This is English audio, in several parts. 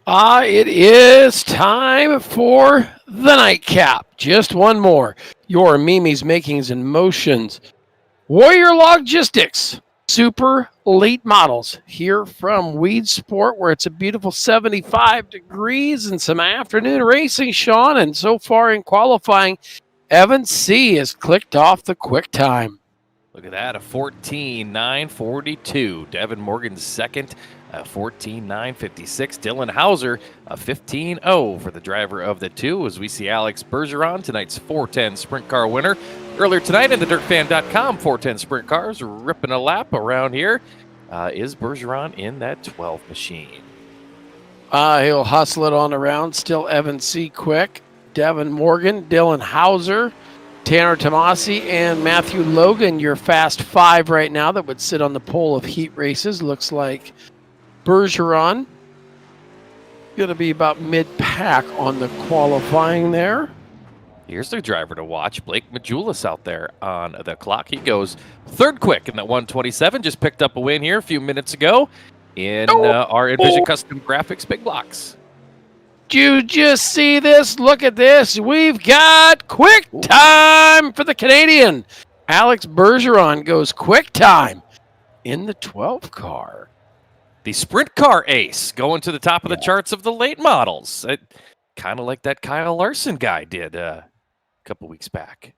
It is time for the nightcap. Just one more. Your Mimi's Makings and Motions. Warrior Logistics. Super late models here from Weedsport, where it's a beautiful 75 degrees and some afternoon racing, Sean. And so far in qualifying, Evan C. has clicked off the quick time. Look at that, a 14.942. Devin Morgan's second, a 14.956. Dylan Hauser, a 15.0 for the driver of the two, as we see Alex Bergeron, tonight's 410 sprint car winner. Earlier tonight in the DirtFan.com 410 sprint cars, ripping a lap around here, is Bergeron in that 12 machine. He'll hustle it on around. Still Evan C. quick. Devin Morgan, Dylan Hauser, Tanner Tomasi, and Matthew Logan, your fast five right now that would sit on the pole of heat races. Looks like Bergeron going to be about mid-pack on the qualifying there. Here's their driver to watch, Blake Majulis out there on the clock. He goes third quick in that 127. Just picked up a win here a few minutes ago in our Envision Custom Graphics Big Blocks. Did you just see this? Look at this. We've got quick time for the Canadian. Alex Bergeron goes quick time in the 12 car. The sprint car ace going to the top of the charts of the late models. Kind of like that Kyle Larson guy did a couple weeks back.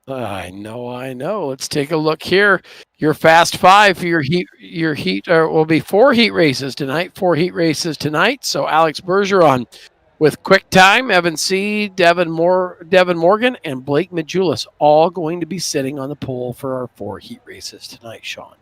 I know. Let's take a look here. Your fast five for your heat will be 4 heat races tonight. 4 heat races tonight. So Alex Bergeron with quick time, Evan C., Devin Morgan, and Blake Majulis all going to be sitting on the pole for our 4 heat races tonight, Sean.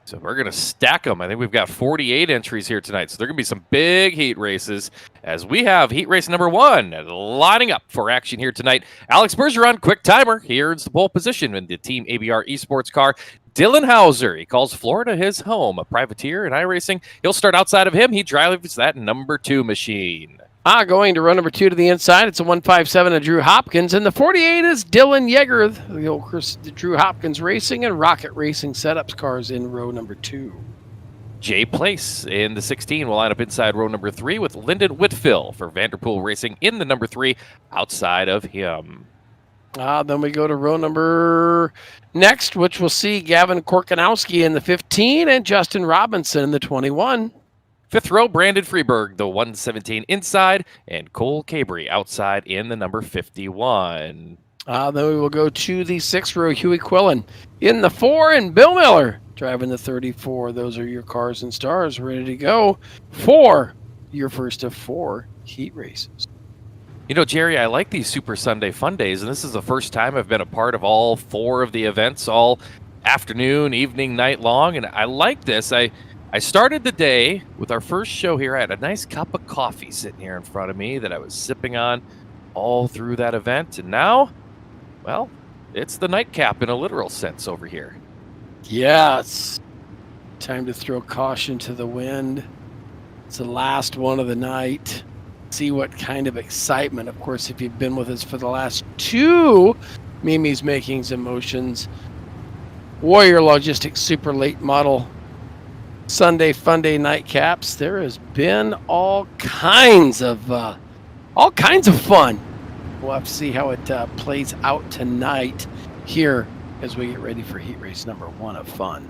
So we're going to stack them. I think we've got 48 entries here tonight. So there are going to be some big heat races as we have heat race number 1 lining up for action here tonight. Alex Bergeron, quick timer. He earns the pole position in the Team ABR Esports car. Dylan Hauser, he calls Florida his home, a privateer in iRacing. He'll start outside of him. He drives that number 2 machine. Going to row number 2 to the inside. It's a 157 of Drew Hopkins. And the 48 is Dylan Yeager, the Drew Hopkins Racing and Rocket Racing setups cars in row number 2. Jay Place in the 16 will line up inside row number 3 with Lyndon Whitfill for Vanderpool Racing in the number 3 outside of him. Then we go to row number next, which will see Gavin Korkanowski in the 15 and Justin Robinson in the 21. 5th row, Brandon Freeberg, the 117 inside, and Cole Cabry outside in the number 51. Then we will go to the 6th row, Huey Quillen in the 4, and Bill Miller driving the 34. Those are your cars and stars ready to go for your first of 4 heat races. You know, Jerry, I like these Super Sunday Fun Days, and this is the first time I've been a part of all 4 of the events, all afternoon, evening, night long, and I like this. I started the day with our first show here. I had a nice cup of coffee sitting here in front of me that I was sipping on all through that event. And now, well, it's the nightcap in a literal sense over here. Yes. Time to throw caution to the wind. It's the last one of the night. See what kind of excitement. Of course, if you've been with us for the last 2 Mimi's Makings and Motions, Warrior Logistics Super Late Model Sunday Fun Day nightcaps, there has been all kinds of fun. We'll have to see how it plays out tonight here as we get ready for heat race number 1 of fun.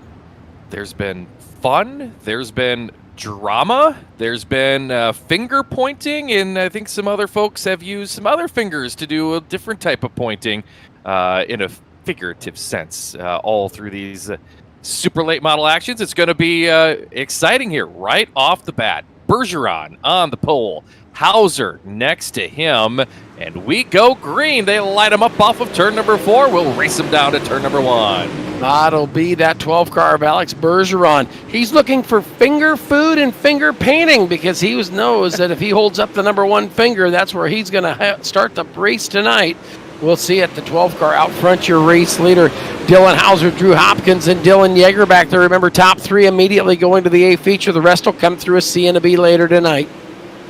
There's been fun. There's been drama. There's been finger pointing, and I think some other folks have used some other fingers to do a different type of pointing in a figurative sense all through these super late model actions. It's going to be exciting here right off the bat. Bergeron on the pole. Hauser next to him. And we go green. They light him up off of turn number 4. We'll race him down to turn number 1. That'll be that 12 car of Alex Bergeron. He's looking for finger food and finger painting because he knows that if he holds up the number 1 finger, that's where he's going to start the race tonight. We'll see at the 12 car out front your race leader, Dylan Hauser, Drew Hopkins, and Dylan Yeager back there. Remember, top 3 immediately going to the A feature. The rest will come through a C and a B later tonight.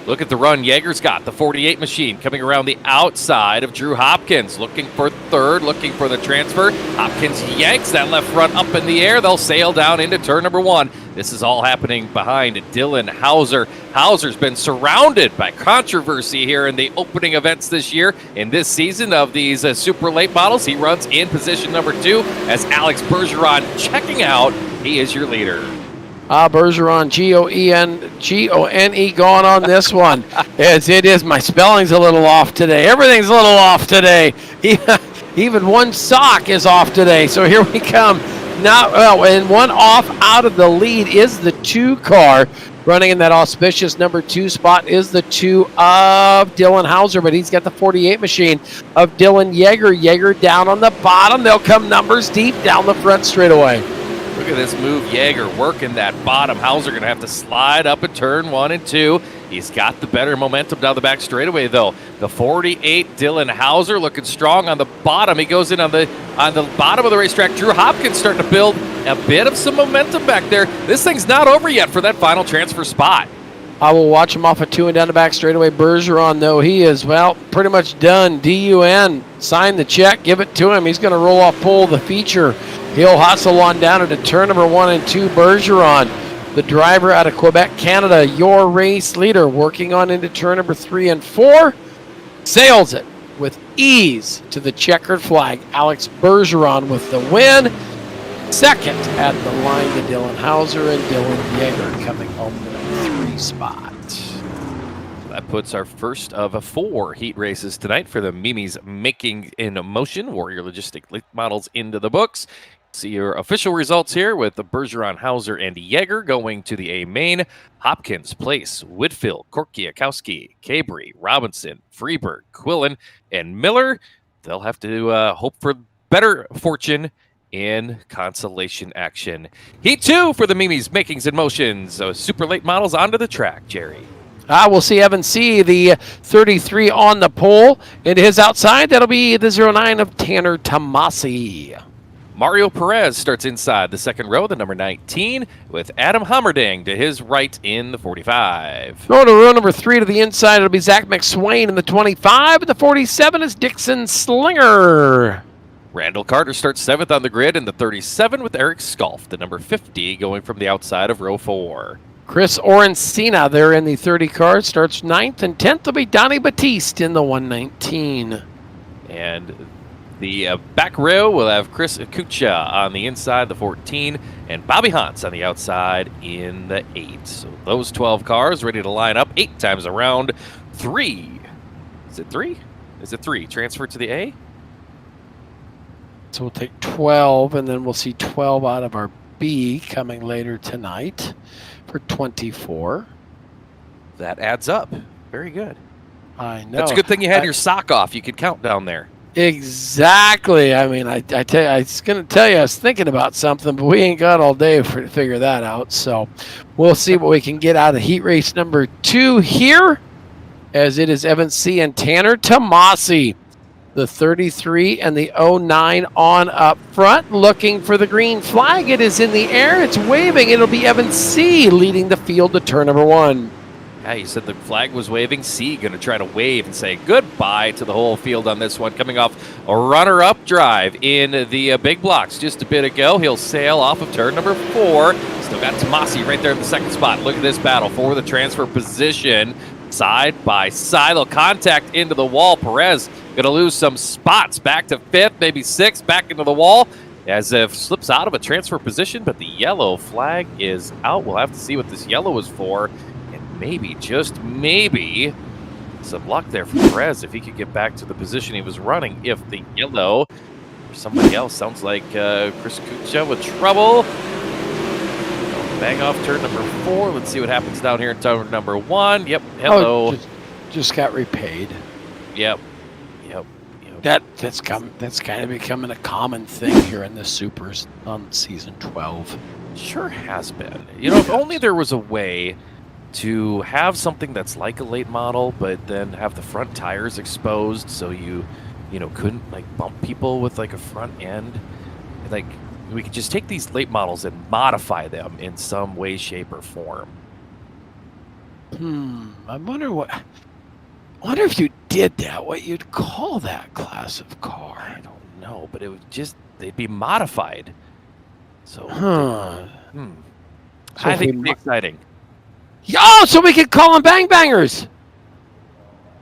Look at the run Yeager's got, the 48 machine coming around the outside of Drew Hopkins, looking for third, looking for the transfer. Hopkins yanks that left front up in the air. They'll sail down into turn number 1. This is all happening behind Dylan Hauser. Hauser's been surrounded by controversy here in the opening events this year. In this season of these super late models, he runs in position number 2 as Alex Bergeron checking out. He is your leader. Bergeron, G-O-N-E, going on this one. As it is, my spelling's a little off today. Everything's a little off today. Even one sock is off today. So here we come. And one off out of the lead is the 2 car. Running in that auspicious number 2 spot is the 2 of Dylan Hauser, but he's got the 48 machine of Dylan Yeager. Yeager down on the bottom. They'll come numbers deep down the front straightaway. Look at this move, Yeager working that bottom. Hauser going to have to slide up at turn 1 and 2. He's got the better momentum down the back straightaway, though. The 48 Dylan Hauser looking strong on the bottom. He goes in on the bottom of the racetrack. Drew Hopkins starting to build a bit of some momentum back there. This thing's not over yet for that final transfer spot. I will watch him off of 2 and down the back straightaway. Bergeron, though, he is, pretty much done. D-U-N, sign the check, give it to him. He's going to roll off pole the feature. He'll hustle on down into turn number 1 and 2. Bergeron, the driver out of Quebec, Canada, your race leader, working on into turn number 3 and 4. Sails it with ease to the checkered flag. Alex Bergeron with the win. Second at the line to Dylan Hauser and Dylan Yeager coming home to the 3 spot. That puts our first of 4 heat races tonight for the Mimi's Making in Motion Warrior Logistic Late Models into the books. See your official results here with the Bergeron, Hauser, and Yeager going to the A main. Hopkins, Place, Whitfield, Korkiakowski, Cabry, Robinson, Freeberg, Quillen, and Miller. They'll have to hope for better fortune in consolation action. Heat 2 for the Mimi's Makings and Motions. So super late models onto the track, Jerry. We'll see Evan C., the 33 on the pole. And his outside, that'll be the 09 of Tanner Tomasi. Mario Perez starts inside the second row, the number 19, with Adam Hammerding to his right in the 45. Going to row number 3 to the inside, it'll be Zach McSwain in the 25. And the 47 is Dixon Slinger. Randall Carter starts 7th on the grid in the 37 with Eric Sculf, the number 50, going from the outside of row 4. Chris Orencina there in the 30 car starts 9th, and 10th will be Donnie Batiste in the 119. And the back row will have Chris Kucha on the inside, the 14, and Bobby Hans on the outside in the 8. So those 12 cars ready to line up 8 times around. 3. Is it 3? Is it 3? Transfer to the A? So we'll take 12, and then we'll see 12 out of our B coming later tonight for 24. That adds up. Very good. I know. That's a good thing you had your sock off. You could count down there. Exactly. I mean, I tell you, I was going to tell you I was thinking about something, but we ain't got all day to figure that out. So we'll see what we can get out of heat race number 2 here, as it is Evan C. and Tanner Tomasi. The 33 and the 09 on up front, looking for the green flag. It is in the air. It's waving. It'll be Evan C. leading the field to turn number 1. Yeah, you said the flag was waving. C going to try to wave and say goodbye to the whole field on this one. Coming off a runner-up drive in the big blocks just a bit ago. He'll sail off of turn number 4. Still got Tomasi right there in the second spot. Look at this battle for the transfer position. Side by side, they'll contact into the wall. Perez going to lose some spots back to 5th, maybe 6th, back into the wall as if slips out of a transfer position, but the yellow flag is out. We'll have to see what this yellow is for, and maybe, just maybe, some luck there for Perez if he could get back to the position he was running. If the yellow for somebody else sounds like Chris Kucha with trouble. Bang off turn number 4. Let's see what happens down here in turn number 1. Yep. Hello. Oh, just got repaid. Yep. That's kind of becoming a common thing here in the Supers on season 12. Sure has been. You know, if only there was a way to have something that's like a late model, but then have the front tires exposed, so you couldn't like bump people with like a front end. Like, we could just take these late models and modify them in some way, shape, or form. I wonder if you did that, what you'd call that class of car. I don't know, but it would just, they'd be modified. So, So I think it'd be exciting. Oh, so we could call them Bang Bangers.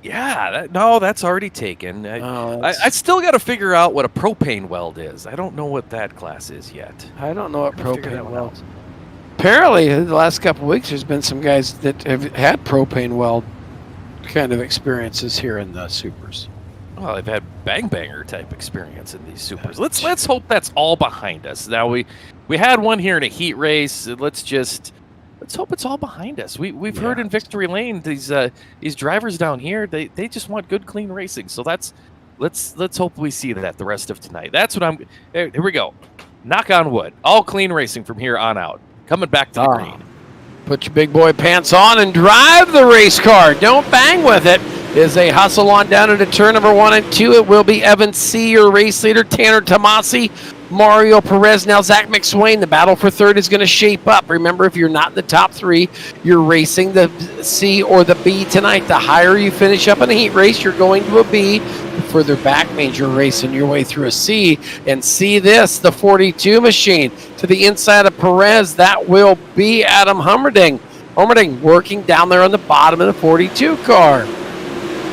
Yeah, no, that's already taken. I still got to figure out what a propane weld is. I don't know what that class is yet. I don't know what Figure that propane one weld. out. Apparently, the last couple of weeks, there's been some guys that have had propane weld kind of experiences here in the supers. Well, I've had bang banger type experience in these supers. Let's hope that's all behind us. Now we had one here in a heat race. Let's hope it's all behind us. We've heard in Victory Lane these drivers down here they just want good clean racing. So let's hope we see that the rest of tonight. That's what I'm. Here we go. Knock on wood. All clean racing from here on out. Coming back to the green. Put your big boy pants on and drive the race car. Don't bang with it. As they hustle on down into turn number 1 and 2, it will be Evan C., your race leader, Tanner Tomasi, Mario Perez, now Zach McSwain. The battle for third is going to shape up. Remember, if you're not in the top 3, you're racing the C or the B tonight. The higher you finish up in a heat race, you're going to a B. The further back means you're racing your way through a C. And see this, the 42 machine to the inside of Perez. That will be Adam Hummerding. Hummerding working down there on the bottom of the 42 car.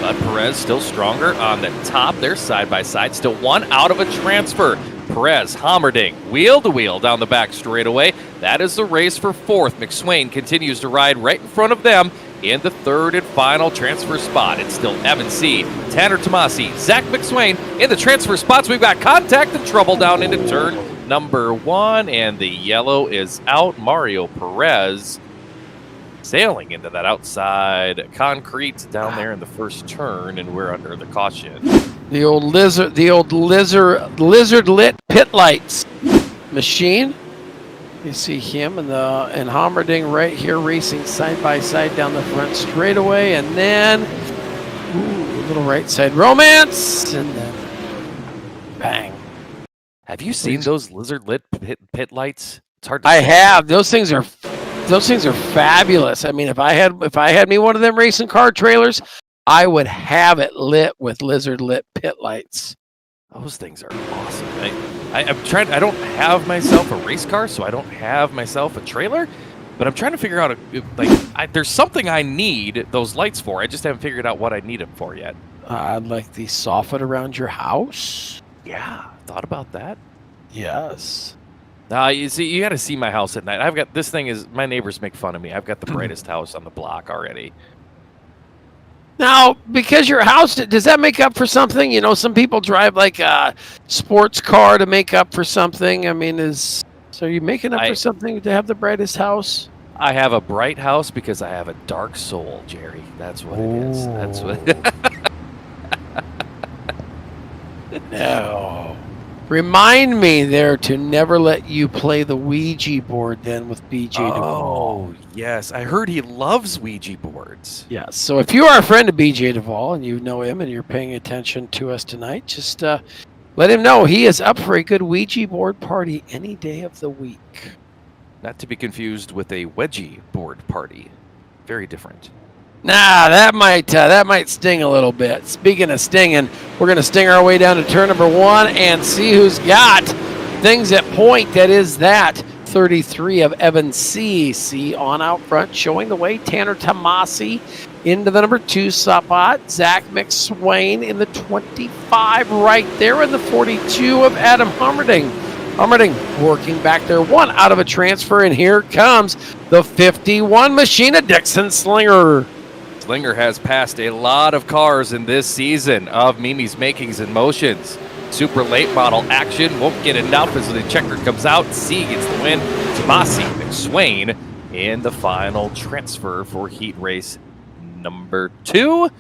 But Perez still stronger on the top. They're side by side. Still one out of a transfer. Perez, Hommerding, wheel to wheel down the back straightaway. That is the race for fourth. McSwain continues to ride right in front of them in the third and final transfer spot. It's still Evan C., Tanner Tomasi, Zach McSwain in the transfer spots. We've got contact and trouble down into turn number 1, and the yellow is out. Mario Perez sailing into that outside concrete down there in the first turn, and we're under the caution. The old lizard lit pit lights machine. You see him and Hommerding right here racing side by side down the front straightaway, and then a little right side romance, and then bang. Have you seen those lizard lit pit lights? It's hard to I have. Those things are fabulous. I mean, if I had me one of them racing car trailers, I would have it lit with lizard lit pit lights. Those things are awesome. I'm trying. I don't have myself a race car, so I don't have myself a trailer. But I'm trying to figure out there's something I need those lights for. I just haven't figured out what I need them for yet. I'd like the soffit around your house. Yeah, thought about that. Yes. You see, you got to see my house at night. I've got this thing is my neighbors make fun of me. I've got the brightest house on the block already. Now, because your house, does that make up for something? You know, some people drive like a sports car to make up for something. I mean, so are you making up for something to have the brightest house? I have a bright house because I have a dark soul, Jerry. That's what it is. That's what. No. Remind me there to never let you play the Ouija board then with BJ Duvall. Oh, yes. I heard he loves Ouija boards. Yes. So if you are a friend of BJ Duvall and you know him and you're paying attention to us tonight, just let him know he is up for a good Ouija board party any day of the week. Not to be confused with a wedgie board party. Very different. Nah, that might sting a little bit. Speaking of stinging, we're going to sting our way down to turn number 1 and see who's got things at point. That is that 33 of Evan C. See on out front, showing the way. Tanner Tomasi into the number 2 spot. Zach McSwain in the 25 right there in the 42 of Adam Hummerding. Hummerding working back there, one out of a transfer, and here comes the 51 machine of Dixon Slinger. Slinger has passed a lot of cars in this season of Mimi's Makings and Motions. Super late model action won't get enough as the checker comes out. C gets the win. Tomasi McSwain in the final transfer for heat race number 2.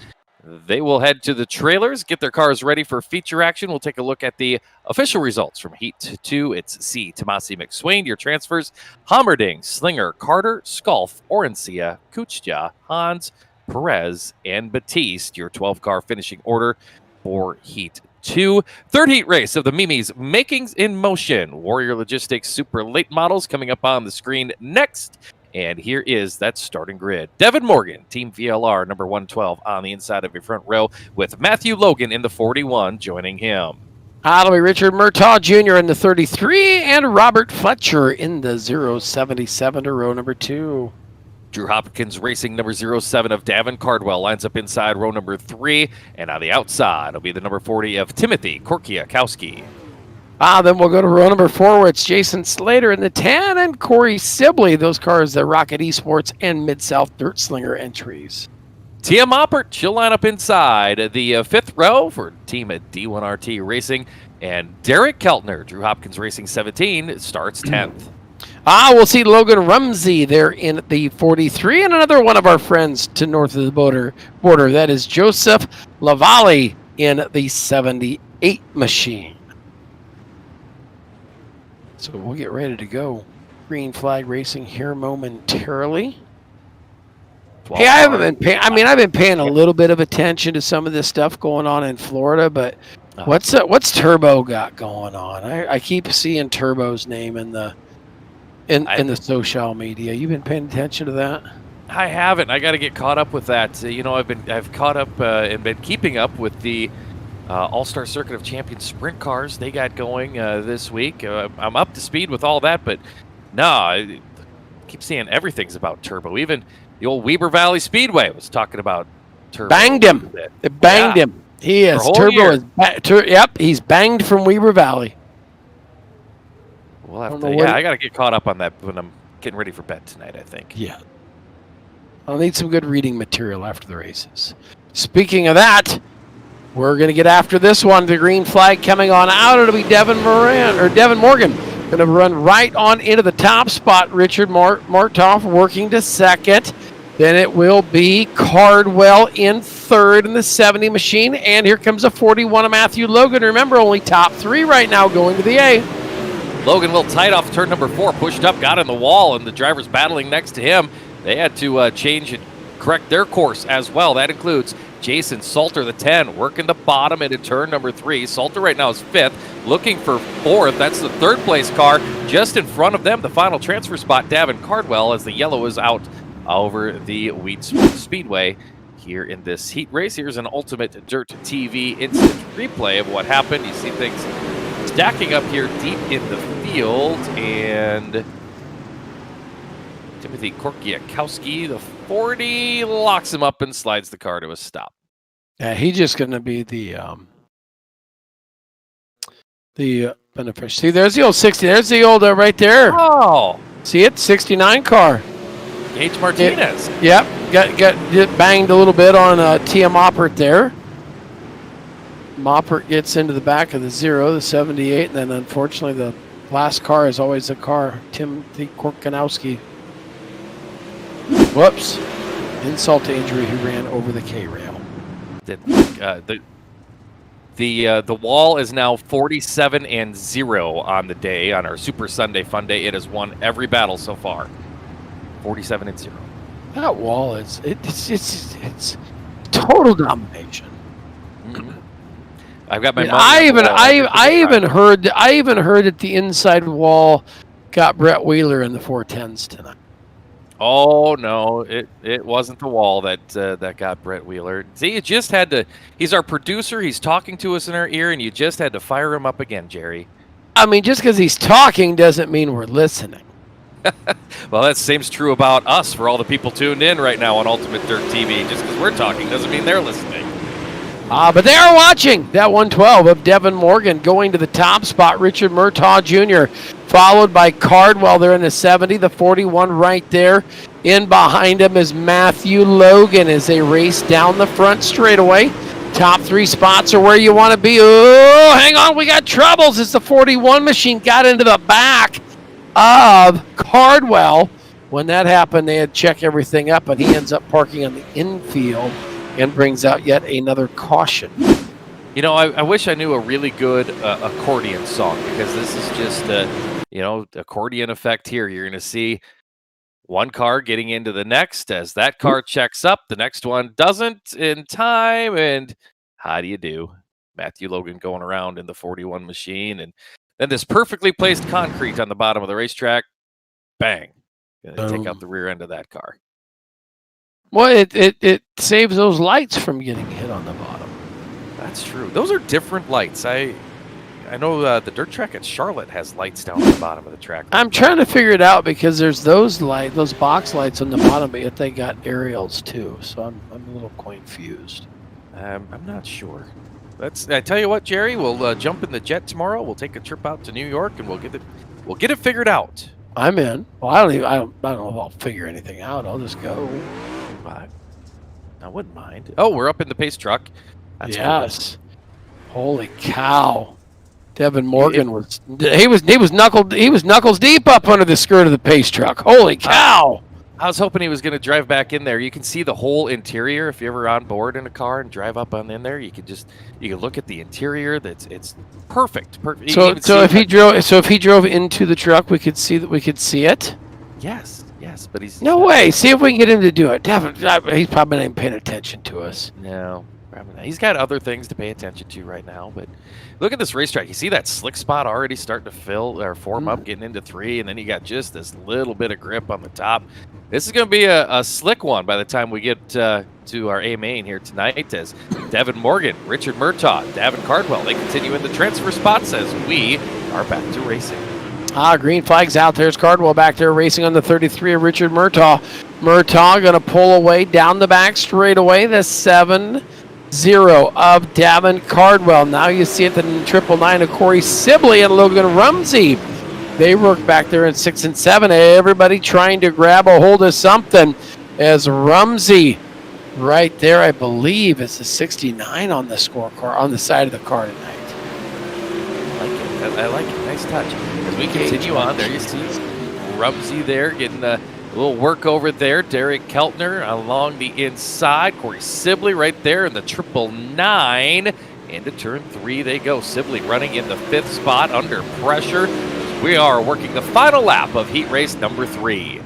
They will head to the trailers, get their cars ready for feature action. We'll take a look at the official results from Heat 2. It's C, Tomasi McSwain, your transfers. Hommerding, Slinger, Carter, Sculf, Orencia, Kuchja, Hans, Perez, and Batiste, your 12-car finishing order for Heat 2. Third heat race of the Mimi's Makings in Motion. Warrior Logistics Super Late Models coming up on the screen next. And here is that starting grid. Devin Morgan, Team VLR, number 112 on the inside of your front row, with Matthew Logan in the 41 joining him. That'll be Richard Murtaugh Jr. in the 33 and Robert Fletcher in the 077 to row number 2. Drew Hopkins Racing number 07 of Davin Cardwell lines up inside row number 3, and on the outside will be the number 40 of Timothy Korkiakowski. Then we'll go to row number 4, where it's Jason Slater in the 10 and Corey Sibley. Those cars, the Rocket Esports and Mid-South Dirt Slinger entries. Tia Moppert, she'll line up inside the 5th row for team at D1RT Racing. And Derek Keltner, Drew Hopkins Racing 17, starts 10th. We'll see Logan Rumsey there in the 43, and another one of our friends to north of the border. That is Joseph Lavalle in the 78 machine. So we'll get ready to go. Green flag racing here momentarily. Hey, I haven't been paying. I've been paying a little bit of attention to some of this stuff going on in Florida, but what's Turbo got going on? I keep seeing Turbo's name in the social media. You've been paying attention to that? I haven't. I got to get caught up with that. I've caught up and been keeping up with the All-Star Circuit of Champions sprint cars they got going this week. I'm up to speed with all that, but no, I keep seeing everything's about Turbo. Even the old Weber Valley Speedway was talking about Turbo. Banged him. It banged him. He is. Turbo is. He's banged from Weber Valley. We'll have I got to get caught up on that when I'm getting ready for bed tonight, I think. Yeah. I'll need some good reading material after the races. Speaking of that, we're going to get after this one. The green flag coming on out. It'll be Devin Morgan. Going to run right on into the top spot. Richard Murtaugh working to second. Then it will be Cardwell in third in the 70 machine. And here comes a 41 of Matthew Logan. Remember, only top 3 right now going to the A. Logan a little tight off turn number 4, pushed up, got in the wall, and the driver's battling next to him. They had to change and correct their course as well. That includes Jason Salter, the 10, working the bottom into turn number 3. Salter right now is 5th, looking for 4th. That's the 3rd place car. Just in front of them, the final transfer spot, Davin Cardwell, as the yellow is out over the Weedsport Speedway here in this heat race. Here's an Ultimate Dirt TV instant replay of what happened. You see things stacking up here deep in the field, and Timothy Korkiakowski, the 40, locks him up and slides the car to a stop. Yeah, he's just going to be the beneficiary. See, there's the old 60. There's the old right there. Oh, see it? 69 car. H. Martinez. Got banged a little bit on Tia Moppert there. Moppert gets into the back of the 0, the 78, and then unfortunately the last car is always the car. Timothy Korkiakowski. Whoops. Insult to injury, he ran over the K-rail. The wall is now 47-0 on the day, on our Super Sunday Fun Day. It has won every battle so far. 47-0. That wall is it's total domination. Mm-hmm. I've got my. I even heard that the inside wall got Brett Wheeler in the 410s tonight. Oh no, it wasn't the wall that got Brett Wheeler. See, you just had to. He's our producer. He's talking to us in our ear, and you just had to fire him up again, Jerry. I mean, just because he's talking doesn't mean we're listening. Well, that seems true about us for all the people tuned in right now on Ultimate Dirt TV. Just because we're talking doesn't mean they're listening. But they are watching. That 112 of Devin Morgan going to the top spot. Richard Murtaugh Jr. followed by Cardwell there in the 70. The 41 right there. In behind him is Matthew Logan as they race down the front straightaway. Top 3 spots are where you want to be. Oh, hang on. We got troubles as the 41 machine got into the back of Cardwell. When that happened, they had to check everything up, and he ends up parking on the infield and brings out yet another caution. You know, I wish I knew a really good accordion song, because this is just accordion effect here. You're going to see one car getting into the next. As that car checks up, the next one doesn't in time. And how do you do? Matthew Logan going around in the 41 machine. And then this perfectly placed concrete on the bottom of the racetrack. Bang. Gonna take out the rear end of that car. Well, it saves those lights from getting hit on the bottom. That's true. Those are different lights. I know the dirt track at Charlotte has lights down at the bottom of the track. I'm trying to figure it out because there's those box lights on the bottom, but yet they got aerials too. So I'm a little confused. I'm not sure. I tell you what, Jerry, we'll jump in the jet tomorrow. We'll take a trip out to New York, and we'll get it figured out. I'm in. Well, I don't know if I'll figure anything out. I'll just go. But I wouldn't mind. Oh, we're up in the pace truck. That's yes. Cool. Holy cow! Devin Morgan was knuckles deep up under the skirt of the pace truck. Holy cow! I was hoping he was going to drive back in there. You can see the whole interior if you're ever on board in a car and drive up on in there. You can look at the interior. It's perfect. Perfect. So if he drove into the truck, we could see it. Yes, but he's no way. See if we can get him to do it. Devin, he's probably not even paying attention to us. No. He's got other things to pay attention to right now, but look at this racetrack. You see that slick spot already starting to form up, getting into 3, and then you got just this little bit of grip on the top. This is going to be a slick one by the time we get to our A main here tonight, as Devin Morgan, Richard Murtaugh, Davin Cardwell, they continue in the transfer spots as we are back to racing. Green flag's out. There's Cardwell back there racing on the 33 of Richard Murtaugh. Murtaugh going to pull away down the back straightaway. The 7-0 of Davin Cardwell. Now you see it, the 999 of Corey Sibley and Logan Rumsey. They work back there in 6 and 7. Everybody trying to grab a hold of something as Rumsey right there, I believe, is the 69 on the scorecard on the side of the car tonight. I like it. Nice touch. As we continue on, there you see Rumsey there getting a little work over there. Derek Keltner along the inside. Corey Sibley right there in the 999. Into turn 3 they go. Sibley running in the 5th spot under pressure. We are working the final lap of heat race number 3.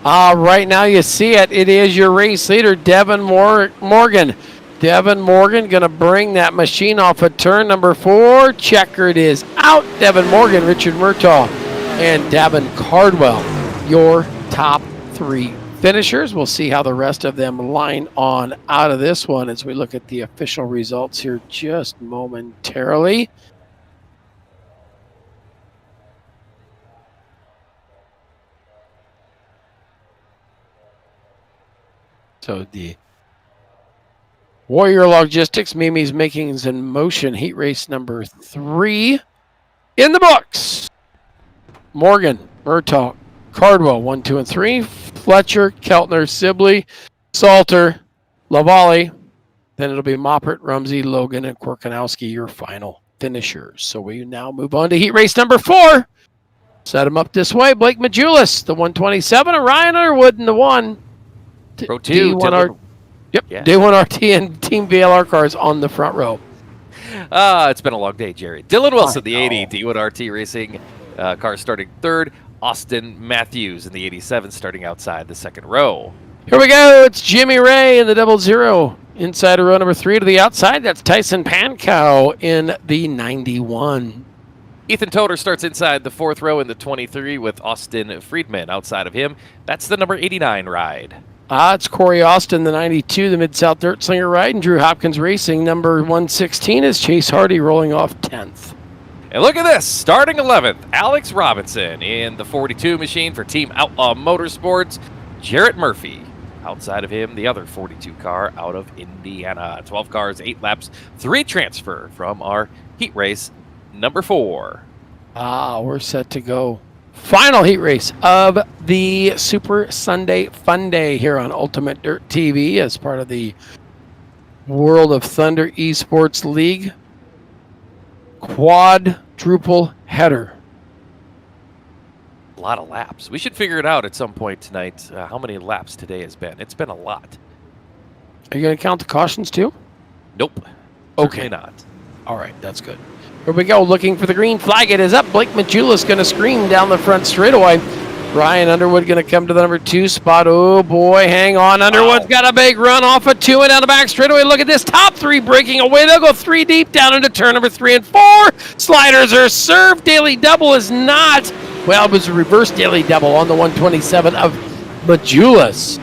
Right now you see it. It is your race leader, Devin Morgan. Devin Morgan going to bring that machine off of turn number 4. Checkered is out. Devin Morgan, Richard Murtaugh, and Davin Cardwell, your top 3 finishers. We'll see how the rest of them line on out of this one as we look at the official results here just momentarily. So the Warrior Logistics, Mimi's Makings in Motion, heat race number 3 in the books. Morgan, Murtaugh, Cardwell, 1, 2, and 3. Fletcher, Keltner, Sibley, Salter, Lavallee. Then it'll be Moppert, Rumsey, Logan, and Korkanowski, your final finishers. So we now move on to heat race number 4. Set them up this way. Blake Majulis, the 127, and Ryan Underwood in the 1. Row 2. Day 1 RT and Team VLR cars on the front row. It's been a long day, Jerry. Dylan Wilson, the 80, D1 RT Racing car starting 3rd. Austin Matthews in the 87 starting outside the 2nd row. Here we go. It's Jimmy Ray in the 00. Inside row number 3 to the outside. That's Tyson Pankow in the 91. Ethan Toder starts inside the 4th row in the 23 with Austin Friedman outside of him. That's the number 89 ride. It's Corey Austin, the 92, the Mid-South Dirt Slinger ride, and Drew Hopkins Racing. Number 116 is Chase Hardy rolling off 10th. And look at this, starting 11th, Alex Robinson in the 42 machine for Team Outlaw Motorsports. Jarrett Murphy, outside of him, the other 42 car out of Indiana. 12 cars, 8 laps, 3 transfer from our heat race number 4. We're set to go. Final heat race of the Super Sunday Fun Day here on Ultimate Dirt TV as part of the World of Thunder Esports League quadruple header. A lot of laps. We should figure it out at some point tonight how many laps today has been. It's been a lot. Are you going to count the cautions too? Nope. Okay. Not. All right, that's good. Here we go, looking for the green flag. It is up. Blake Majulis going to scream down the front straightaway. Ryan Underwood going to come to the number 2 spot. Oh, boy, hang on. Underwood's got a big run off of 2 and down the back straightaway. Look at this. Top 3 breaking away. They'll go 3 deep down into turn number 3 and 4. Sliders are served. Daily double is not. Well, it was a reverse daily double on the 127 of Majulis.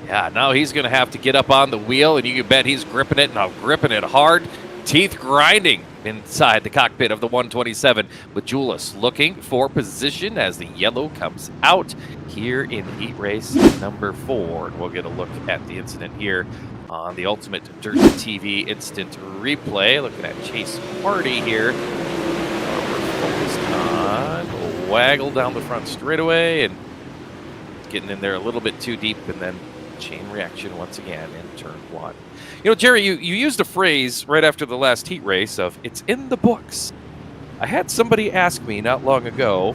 Yeah, now he's going to have to get up on the wheel, and you can bet he's gripping it, and gripping it hard. Teeth grinding inside the cockpit of the 127. Majulis looking for position as the yellow comes out here in heat race number 4. And we'll get a look at the incident here on the Ultimate Dirt TV instant replay. Looking at Chase Hardy here. We're focused on waggle down the front straightaway and getting in there a little bit too deep, and then chain reaction once again in turn 1. You know, Jerry, you used a phrase right after the last heat race of, it's in the books. I had somebody ask me not long ago,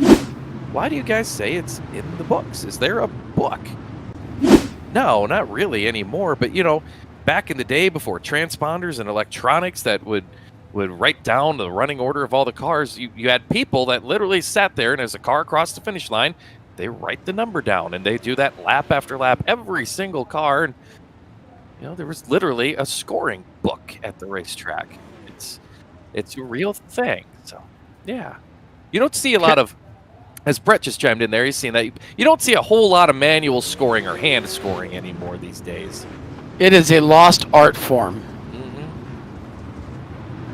why do you guys say it's in the books? Is there a book? No, not really anymore, but, you know, back in the day before transponders and electronics that would write down the running order of all the cars, you had people that literally sat there, and as a car crossed the finish line, they write the number down, and they do that lap after lap, every single car. And you know, there was literally a scoring book at the racetrack. It's a real thing. So, yeah. You don't see a lot of, as Brett just chimed in there, he's seen that. You don't see a whole lot of manual scoring or hand scoring anymore these days. It is a lost art form. Mm-hmm.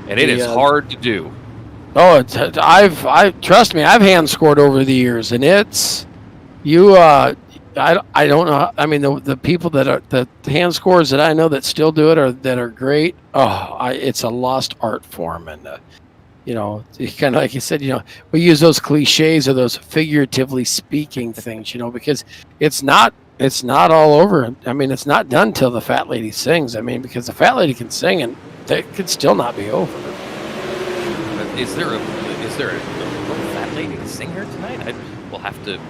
And it is hard to do. Oh, trust me, I've hand scored over the years, and it's, I don't know. I mean, the people that are the hand scorers that I know that still do it or that are great. It's a lost art form, and you know, kind of like you said, you know, we use those cliches or those figuratively speaking things, you know, because it's not all over. I mean, it's not done till the fat lady sings. I mean, because the fat lady can sing, and it could still not be over. Is there a little fat lady to sing here tonight? We'll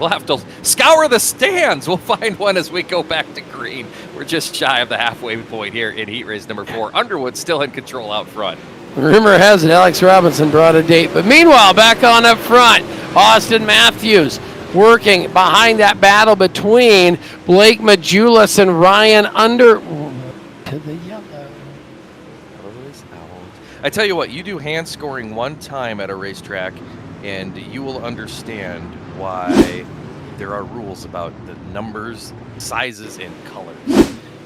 have to scour the stands. We'll find one as we go back to green. We're just shy of the halfway point here in heat race number 4. Underwood still in control out front. Rumor has it Alex Robinson brought a date. But meanwhile, back on up front, Austin Matthews working behind that battle between Blake Majulis and Ryan Underwood. To the yellow. I tell you what, you do hand scoring one time at a racetrack, and you will understand why there are rules about the numbers, sizes, and colors.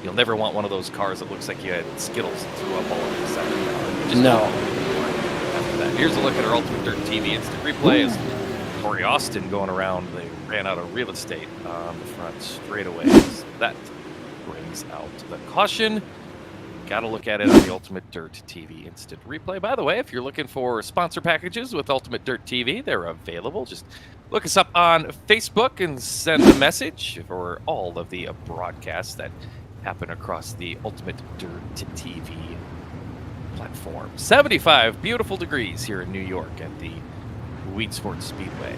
You'll never want one of those cars that looks like you had Skittles and threw up all over the side of the car. Just no. After that, here's a look at our Ultimate Dirt TV instant replay as Corey Austin going around. They ran out of real estate on the front straightaways. That brings out the caution. Got to look at it on the Ultimate Dirt TV instant replay. By the way, if you're looking for sponsor packages with Ultimate Dirt TV, they're available. Just look us up on Facebook and send a message for all of the broadcasts that happen across the Ultimate Dirt TV platform. 75 beautiful degrees here in New York at the Weedsport Speedway.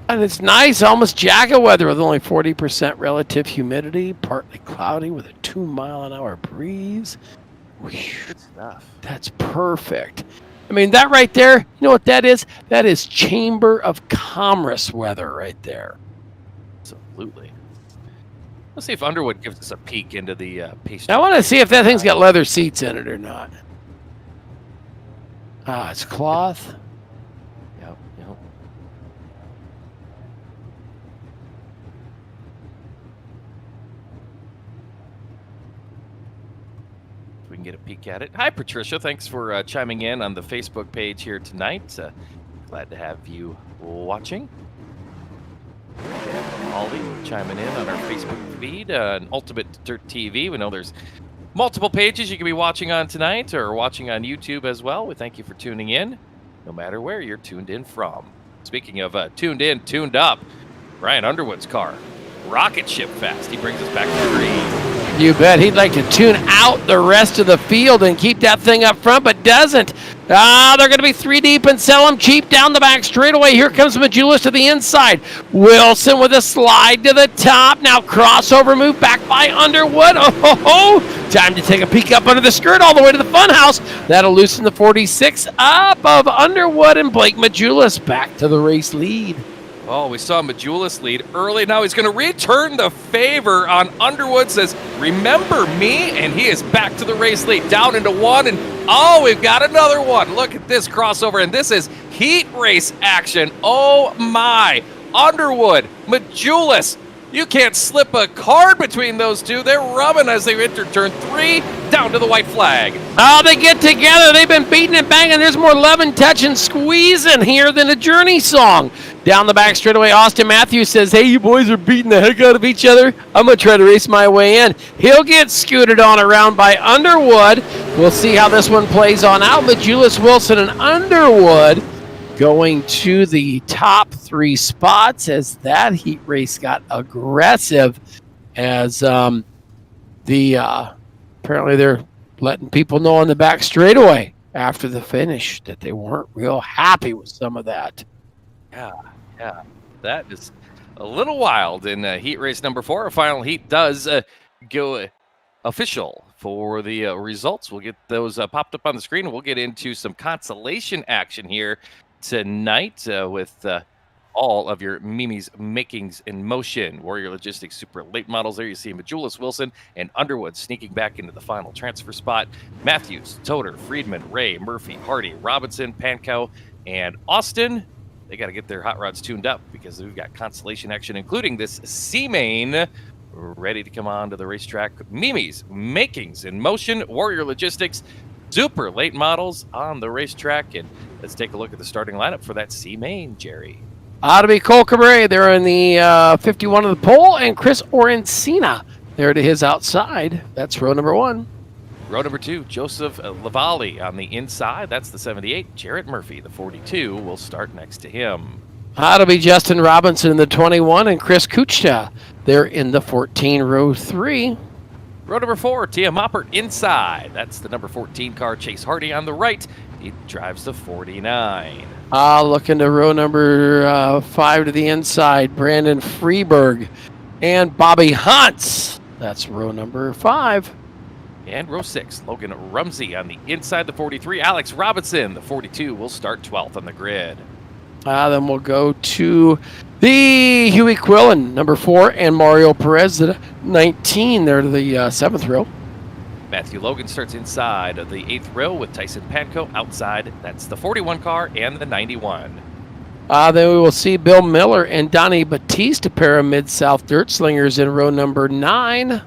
And it's nice, almost jacket weather with only 40% relative humidity, partly cloudy with a 2-mile-an-hour breeze. Good stuff. That's perfect. I mean, that right there, you know what that is? That is Chamber of Commerce weather right there. Absolutely. Let's see if Underwood gives us a peek into the pastry. I want to see if that thing's got leather seats in it or not. It's cloth. Yep. We can get a peek at it. Hi, Patricia. Thanks for chiming in on the Facebook page here tonight. Glad to have you watching. And Ollie chiming in on our Facebook feed, Ultimate Dirt TV. We know there's multiple pages you can be watching on tonight or watching on YouTube as well. We thank you for tuning in, no matter where you're tuned in from. Speaking of tuned in, tuned up, Ryan Underwood's car, rocket ship fast. He brings us back to green. You bet. He'd like to tune out the rest of the field and keep that thing up front, but doesn't. They're going to be 3 deep and sell them cheap down the back straightaway. Here comes Majulis to the inside. Wilson with a slide to the top. Now crossover move back by Underwood. Oh, time to take a peek up under the skirt all the way to the funhouse. That'll loosen the 46 up of Underwood, and Blake Majulis back to the race lead. Oh, we saw Majulis lead early. Now he's going to return the favor on Underwood. Says, remember me? And he is back to the race lead, down into 1. And oh, we've got another one. Look at this crossover. And this is heat race action. Oh, my. Underwood, Majulis. You can't slip a card between those two. They're rubbing as they enter turn 3. down to the white flag. Oh, they get together. They've been beating and banging. There's more loving, touching, squeezing here than a Journey song. Down the back straightaway, Austin Matthews says, hey, you boys are beating the heck out of each other. I'm going to try to race my way in. He'll get scooted on around by Underwood. We'll see how this one plays on out. But Julius Wilson and Underwood going to the top 3 spots as that heat race got aggressive as apparently they're letting people know on the back straightaway after the finish that they weren't real happy with some of that. Yeah, that is a little wild. In heat race number 4, our final heat does go official for the results. We'll get those popped up on the screen, and we'll get into some consolation action here tonight with all of your Mimi's makings in motion. Warrior Logistics super late models there. You see Majulis Wilson and Underwood sneaking back into the final transfer spot. Matthews, Toter, Friedman, Ray, Murphy, Hardy, Robinson, Pankow, and Austin. They got to get their hot rods tuned up because we've got constellation action, including this C-Main ready to come on to the racetrack. Mimi's makings in motion. Warrior Logistics super late models on the racetrack. And let's take a look at the starting lineup for that C-Main, Jerry. To be Cole Cabrera there in the 51 of the pole, and Chris Orencina there to his outside. That's row number 1. Row number 2, Joseph Lavalli on the inside. That's the 78. Jarrett Murphy, the 42, will start next to him. To be Justin Robinson in the 21, and Chris Kuchta there in the 14, row 3. Row number 4, Tia Moppert inside. That's the number 14 car. Chase Hardy on the right. He drives the 49. Looking to row number 5 to the inside, Brandon Freeberg and Bobby Hunts. That's row number 5. And row 6, Logan Rumsey on the inside, the 43. Alex Robinson, the 42, will start 12th on the grid. Then we'll go to the Huey Quillen, number 4, and Mario Perez, the 19, there to the 7th row. Matthew Logan starts inside of the 8th row with Tyson Pankow outside. That's the 41 car and the 91. Then we will see Bill Miller and Donnie Batiste, a pair of Mid-South Dirt Slingers in row number 9.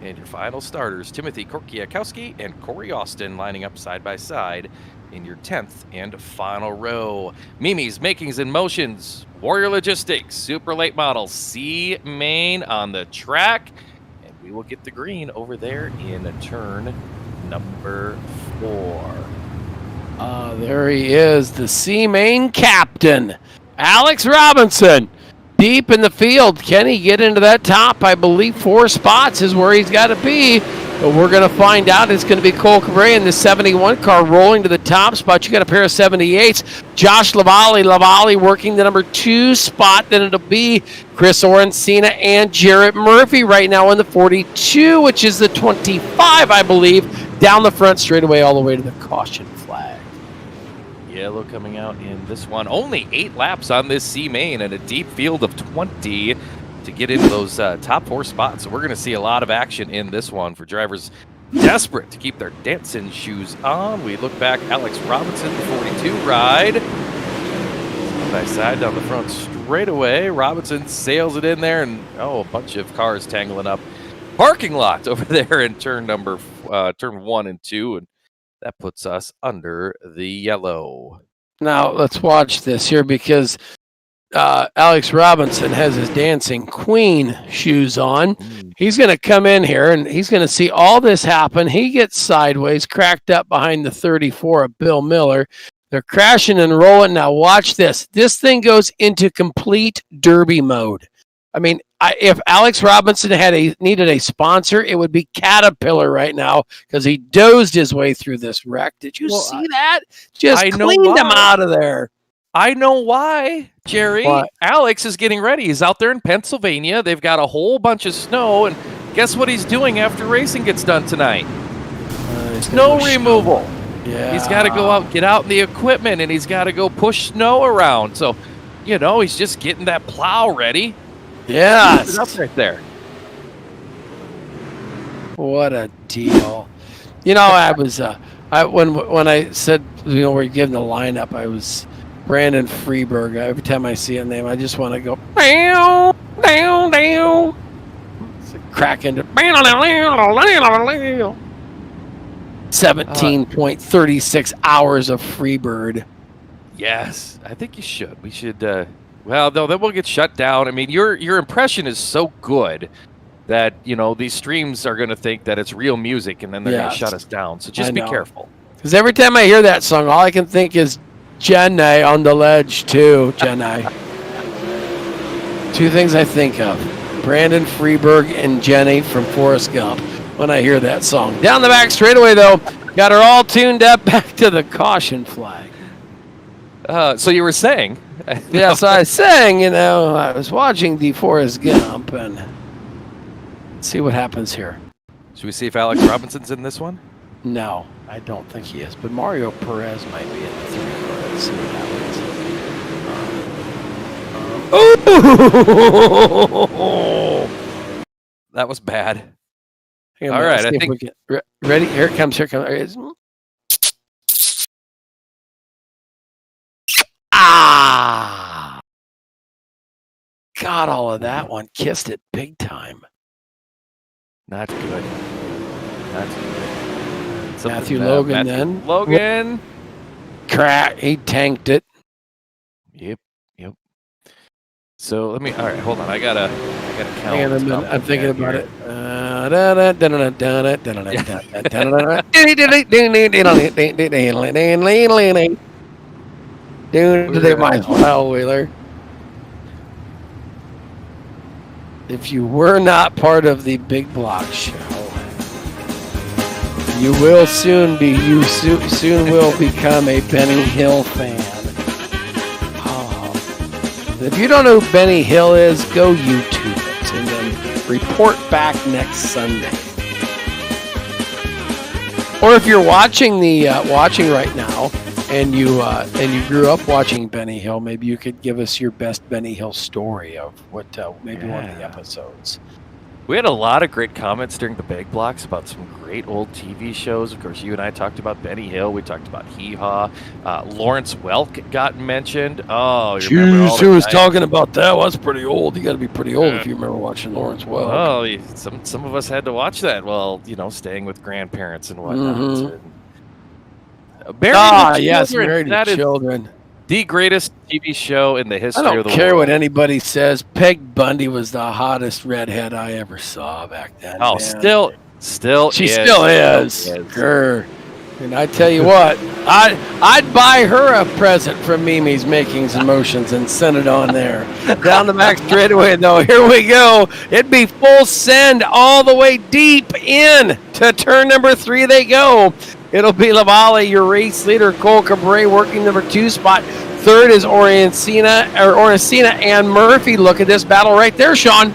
And your final starters, Timothy Korkiakowski and Corey Austin, lining up side by side in your 10th and final row. Mimi's Makings and Motions, Warrior Logistics, super late model, C-Main on the track. And we will get the green over there in turn number 4. There he is, the C-Main captain, Alex Robinson. Deep in the field. Can he get into that top? I believe 4 spots is where he's got to be. But we're going to find out. It's going to be Cole Cabrera in the 71 car rolling to the top spot. You got a pair of 78s. Josh Lavalli working the number 2 spot. Then it'll be Chris Orencina and Jarrett Murphy right now in the 42, which is the 25, I believe, down the front straightaway all the way to the caution flag. Yellow coming out in this one. Only 8 laps on this C-Main and a deep field of 20 to get into those top 4 spots. So we're going to see a lot of action in this one for drivers desperate to keep their dancing shoes on. We look back, Alex Robinson, the 42 ride. Side by side down the front straightaway. Robinson sails it in there, and a bunch of cars tangling up. Parking lot over there in turn 1 and 2, and that puts us under the yellow. Now, let's watch this here because Alex Robinson has his Dancing Queen shoes on. He's going to come in here, and he's going to see all this happen. He gets sideways, cracked up behind the 34 of Bill Miller. They're crashing and rolling. Now, watch this. This thing goes into complete derby mode. I mean, if Alex Robinson needed a sponsor, it would be Caterpillar right now because he dozed his way through this wreck. Did you see that? Just cleaned him out of there. I know why, Jerry. What? Alex is getting ready. He's out there in Pennsylvania. They've got a whole bunch of snow, and guess what he's doing after racing gets done tonight? Snow removal. Yeah. He's got to go out, get out in the equipment, and he's got to go push snow around. So, he's just getting that plow ready. Yeah, it's up right there. What a deal! I was when I said we're giving the lineup, I was Brandon Freeberg. Every time I see a name, I just want to go down, down, down. Crack into 17.36 hours of Freebird. Yes, I think you should. We should. Well, no, then we'll get shut down. I mean, your impression is so good that these streams are going to think that it's real music, and then they're going to shut us down. So just be careful. Because every time I hear that song, all I can think is Jenny on the ledge too. Jenny. Two things I think of: Brandon Freeberg and Jenny from Forrest Gump. When I hear that song, down the back straightaway though, got her all tuned up back to the caution flag. So you were saying? Yes, I sang. I was watching the Forrest Gump, and let's see what happens here. Should we see if Alex Robinson's in this one? No, I don't think he is. But Mario Perez might be in the 3. Let's see what happens. Oh! That was bad. All right, I think ready. Here it comes. Ah! Got all of that one. Kissed it big time. Not good. Matthew Logan then. Logan. Crack. He tanked it. Yep. So all right, hold on. I gotta count. I'm thinking about it. My file wheeler. If you were not part of the Big Block Show, you will soon be. You soon will become a Benny Hill fan. If you don't know who Benny Hill is, go YouTube it and then report back next Sunday. Or if you're watching right now and you grew up watching Benny Hill, maybe you could give us your best Benny Hill story of what one of the episodes. We had a lot of great comments during the Big Blocks about some great old TV shows. Of course, you and I talked about Benny Hill. We talked about Hee Haw. Lawrence Welk got mentioned. Oh, you remember all who was talking about that? Well, that's pretty old. You got to be pretty old if you remember watching Lawrence Welk. Oh, some of us had to watch that while staying with grandparents and whatnot. Mm-hmm. Married with Children. The greatest TV show in the history of the world. I don't care what anybody says. Peg Bundy was the hottest redhead I ever saw back then. Oh, man. still she still is. Sure. And I tell you what, I'd buy her a present from Mimi's Makings and Motions and send it on there. Down the back straightaway, though. Here we go. It'd be full send all the way deep in to turn number 3 they go. It'll be Lavallee, your race leader, Cole Cabret, working number 2 spot. 3rd is Oracina and Murphy. Look at this battle right there, Sean.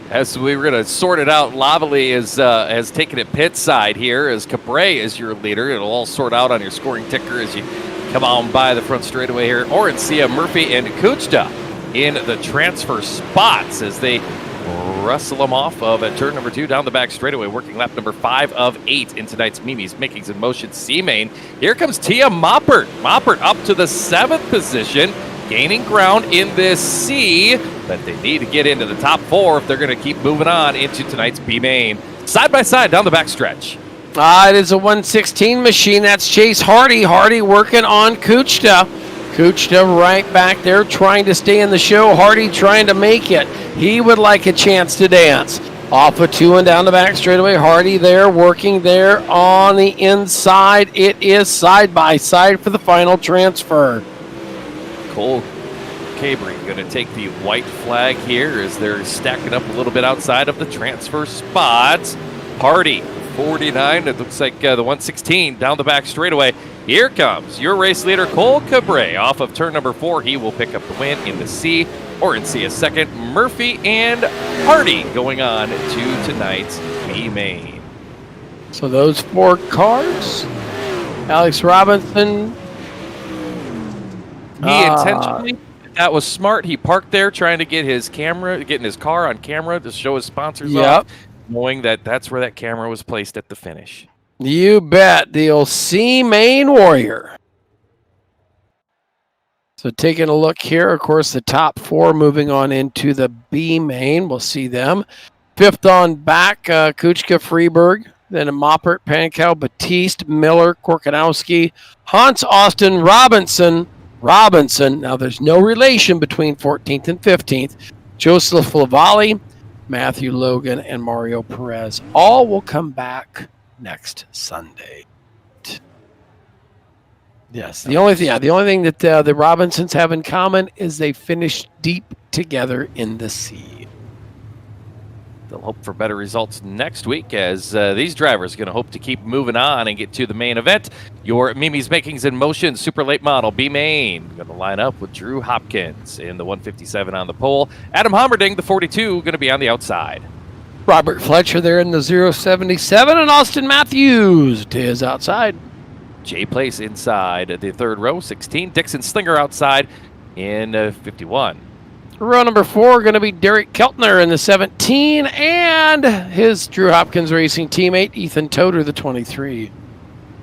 As we were going to sort it out, Lavallee has taken it pit side here as Cabret is your leader. It'll all sort out on your scoring ticker as you come on by the front straightaway here. Orancia, Murphy, and Kuchta in the transfer spots as they wrestle them off of turn number 2 down the back straightaway, working lap number 5 of 8 in tonight's Mimi's Makings and Motions C-Main. Here comes Tia Moppert. Moppert up to the 7th position, gaining ground in this C, but they need to get into the top 4 if they're going to keep moving on into tonight's B-Main. Side by side down the back stretch. It is a 116 machine. That's Chase Hardy. Hardy working on Kuchta. Kuchta right back there trying to stay in the show. Hardy trying to make it. He would like a chance to dance. Off of 2 and down the back straightaway. Hardy there, working there on the inside. It is side by side for the final transfer. Cole Cabry going to take the white flag here as they're stacking up a little bit outside of the transfer spots. Hardy, 49. It looks like the 116 down the back straightaway. Here comes your race leader, Cole Cabret. Off of turn number 4, he will pick up the win in the C. Orancia second, Murphy and Hardy going on to tonight's B-Main. So those 4 cars, Alex Robinson. He intentionally, that was smart. He parked there trying to get getting his car on camera to show his sponsors off, knowing that that's where that camera was placed at the finish. You bet. The old C-Main Warrior. So taking a look here, of course, the top 4 moving on into the B-Main. We'll see them. 5th on back, Kuchka Freeberg then Moppert, Pankow, Batiste, Miller, Korkanowski, Hans, Austin, Robinson. Now, there's no relation between 14th and 15th. Joseph Lavalli, Matthew Logan, and Mario Perez. All will come back next Sunday. Yes, the only thing that the Robinsons have in common is they finished deep together in the sea. They'll hope for better results next week as these drivers are going to hope to keep moving on and get to the main event. Your Mimi's Makings in Motion Super Late Model B Main going to line up with Drew Hopkins in the 157 on the pole. Adam Hommerding, the 42, going to be on the outside. Robert Fletcher there in the 077, and Austin Matthews to his outside. Jay Place inside the third row, 16. Dixon Slinger outside in 51. Row number 4 going to be Derek Keltner in the 17, and his Drew Hopkins Racing teammate Ethan Toder, the 23.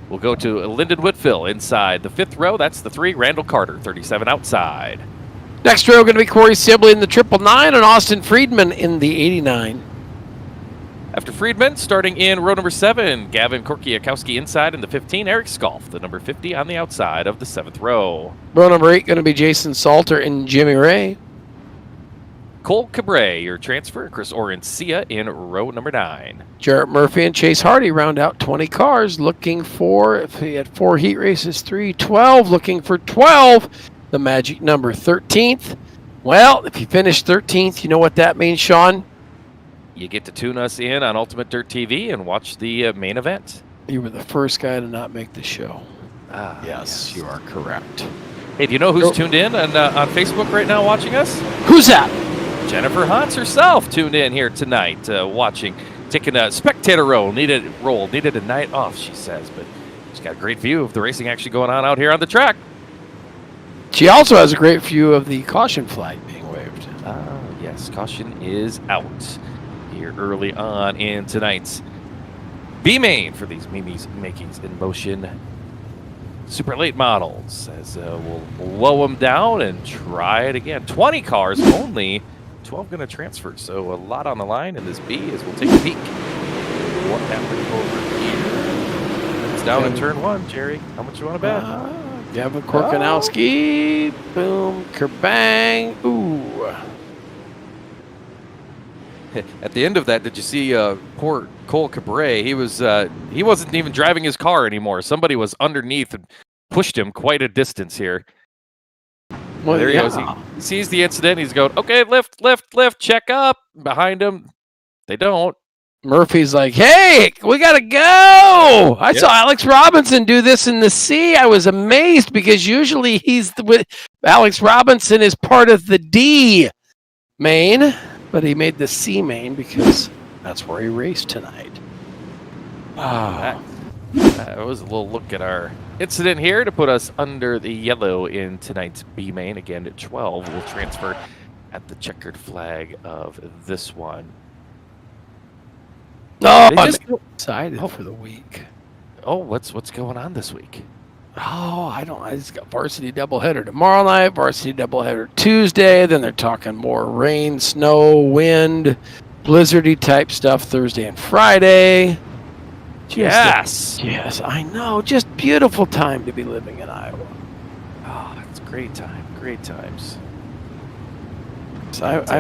We'll go to Lyndon Whitfill inside the 5th row. That's the 3. Randall Carter, 37 outside. Next row going to be Corey Sibley in the 999 and Austin Friedman in the 89. After Friedman, starting in row number 7, Gavin Korkiakowski inside in the 15. Eric Skolf, the number 50 on the outside of the 7th row. Row number 8 going to be Jason Salter and Jimmy Ray. Cole Cabre, your transfer. Chris Orencia in row number 9. Jarrett Murphy and Chase Hardy round out 20 cars, looking for, if he had 4 heat races, 312, looking for 12, the magic number 13th. Well, if you finish 13th, you know what that means, Sean? You get to tune us in on Ultimate Dirt TV and watch the main event. You were the first guy to not make the show. Yes, you are correct. Hey, do you know who's tuned in on Facebook right now watching us? Who's that? Jennifer Hans herself tuned in here tonight, watching, taking a spectator role. Needed a night off, she says, but she's got a great view of the racing action going on out here on the track. She also has a great view of the caution flag being waved. Yes, caution is out here early on in tonight's B-Main for these Mimi's Makings in Motion Super Late Models, as we'll low them down and try it again. 20 cars, only 12 going to transfer, so a lot on the line in this B as we'll take a peek. What happened over here? It's down in turn 1, Jerry. How much you want to bet? Gavin Korkanowski, boom, kerbang, ooh. At the end of that, did you see poor Cole Cabre? He wasn't even driving his car anymore. Somebody was underneath and pushed him quite a distance here. Well, there he goes. He sees the incident. He's going, okay, lift, check up. Behind him, they don't. Murphy's like, hey, we got to go. I saw Alex Robinson do this in the C. I was amazed because usually Alex Robinson is part of the D main. But he made the C main because that's where he raced tonight. That was a little look at our incident here to put us under the yellow in tonight's B main. Again, at 12, we'll transfer at the checkered flag of this one. No, I'm excited for the week. Oh, what's going on this week? Oh, I just got varsity doubleheader tomorrow night, varsity doubleheader Tuesday. Then they're talking more rain, snow, wind, blizzardy type stuff Thursday and Friday. Yes, I know. Just beautiful time to be living in Iowa. Oh, it's great time. Great times. So I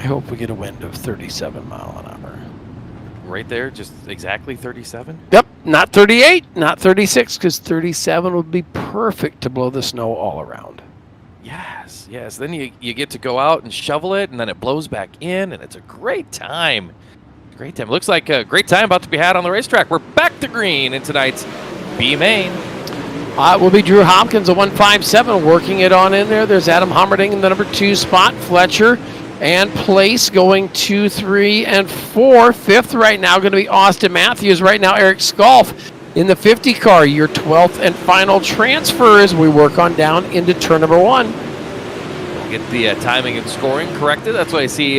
hope we get a wind of 37 mile an hour. Right there, just exactly 37? Yep, not 38, not 36, because 37 would be perfect to blow the snow all around. Yes. Then you get to go out and shovel it, and then it blows back in, and it's a great time. Great time. Looks like a great time about to be had on the racetrack. We're back to green in tonight's B main. It will be Drew Hopkins, a 157, working it on in there. There's Adam Hommerding in the number 2 spot, Fletcher and Place going 2, 3, and 4. 5th right now going to be Austin Matthews. Right now, Eric Skolf in the 50 car. Your 12th and final transfer as we work on down into turn number 1. We'll get the timing and scoring corrected. That's why I see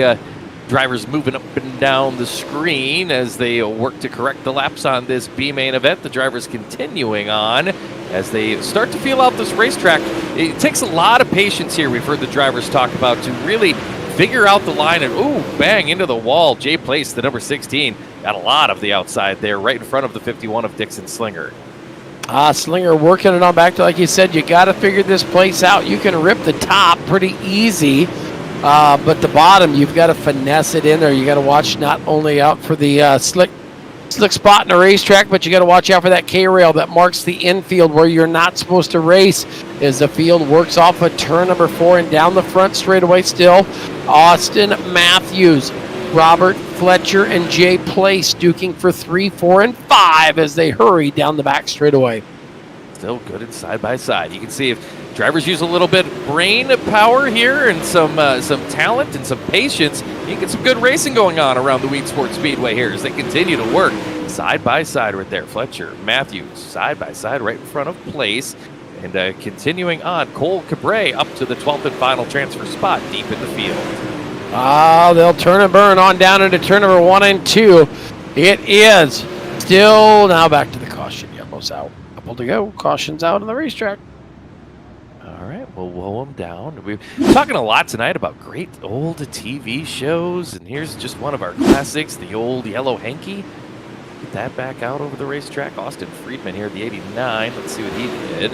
drivers moving up and down the screen as they work to correct the laps on this B main event. The drivers continuing on as they start to feel out this racetrack. It takes a lot of patience here, we've heard the drivers talk about, to really figure out the line, and bang, into the wall. Jay Place, the number 16, got a lot of the outside there, right in front of the 51 of Dixon Slinger. Slinger working it on back to, like you said, you got to figure this place out. You can rip the top pretty easy, but the bottom, you've got to finesse it in there. You got to watch not only out for the slick spot in the racetrack, but you got to watch out for that K-rail that marks the infield where you're not supposed to race as the field works off of turn number 4 and down the front straightaway still. Austin Matthews, Robert Fletcher, and Jay Place duking for 3, 4, and 5 as they hurry down the back straightaway. Still good and side by side. You can see if drivers use a little bit of brain power here and some talent and some patience, you can get some good racing going on around the Weedsport Speedway here as they continue to work side by side right there. Fletcher, Matthews, side by side right in front of Place. And continuing on, Cole Cabre up to the 12th and final transfer spot deep in the field. They'll turn and burn on down into turn number 1 and 2. It is still now back to the caution. Yellow's out. Couple to go. Caution's out on the racetrack. All right, we'll woe them down. We're talking a lot tonight about great old TV shows, and here's just one of our classics, the old Yellow Hanky. Get that back out over the racetrack. Austin Friedman here, the 89. Let's see what he did.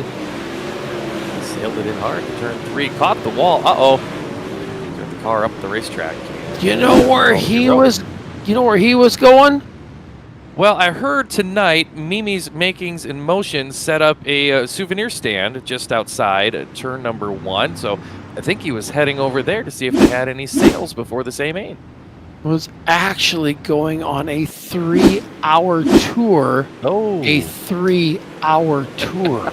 Sailed it in hard to turn 3, caught the wall. Turned the car up the racetrack. You know where he was? You know where he was going? Well, I heard tonight Mimi's Makings in Motion set up a souvenir stand just outside turn number 1. So I think he was heading over there to see if they had any sales before the same main. Was actually going on a 3-hour tour. Oh. A 3-hour tour.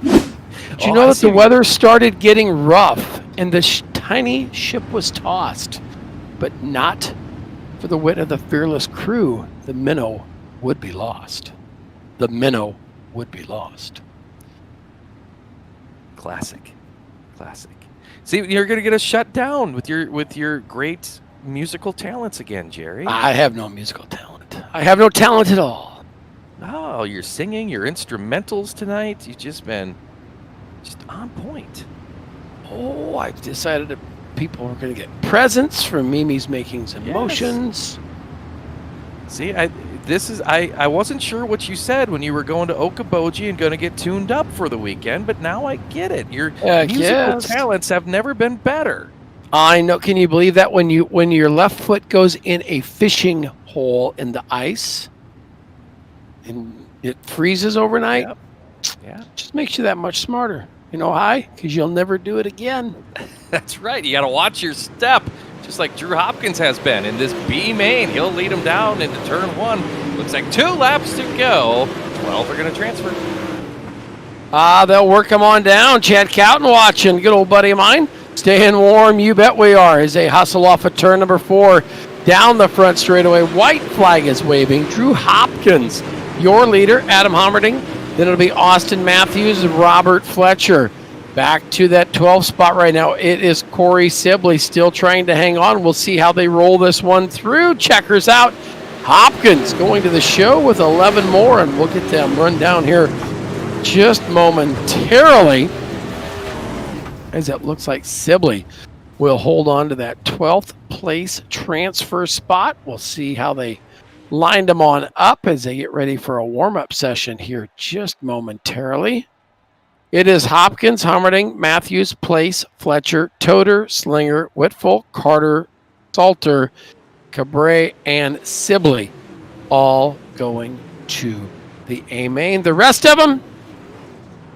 Did you know that the weather started getting rough and the tiny ship was tossed? But not for the wit of the fearless crew. The minnow would be lost. The minnow would be lost. Classic. See, you're going to get us shut down with your great musical talents again, Jerry. I have no musical talent. I have no talent at all. Oh, you're singing, your instrumentals tonight. You've just been on point. Oh, I've decided that people are going to get presents from Mimi's Makings and Motions. See, I wasn't sure what you said when you were going to Okoboji and going to get tuned up for the weekend, but now I get it. Your musical talents have never been better. I know. Can you believe that when your left foot goes in a fishing hole in the ice and it freezes overnight? Yep. Yeah. Just makes you that much smarter. You know why? Because you'll never do it again. That's right. You got to watch your step, just like Drew Hopkins has been in this B main. He'll lead him down into turn 1. Looks like 2 laps to go. 12 are going to transfer. They'll work him on down. Chad Cowton watching. Good old buddy of mine. Staying warm, you bet we are, as they hustle off of turn number 4. Down the front straightaway. White flag is waving. Drew Hopkins, your leader, Adam Hommerding. Then it'll be Austin Matthews and Robert Fletcher. Back to that 12th spot right now. It is Corey Sibley still trying to hang on. We'll see how they roll this one through. Checkers out. Hopkins going to the show with 11 more, and we'll get them run down here just momentarily, as it looks like Sibley will hold on to that 12th place transfer spot. We'll see how they lined them on up as they get ready for a warm-up session here just momentarily. It is Hopkins, Hommerding, Matthews, Place, Fletcher, Toter, Slinger, Whitful, Carter, Salter, Cabre, and Sibley all going to the A main. The rest of them,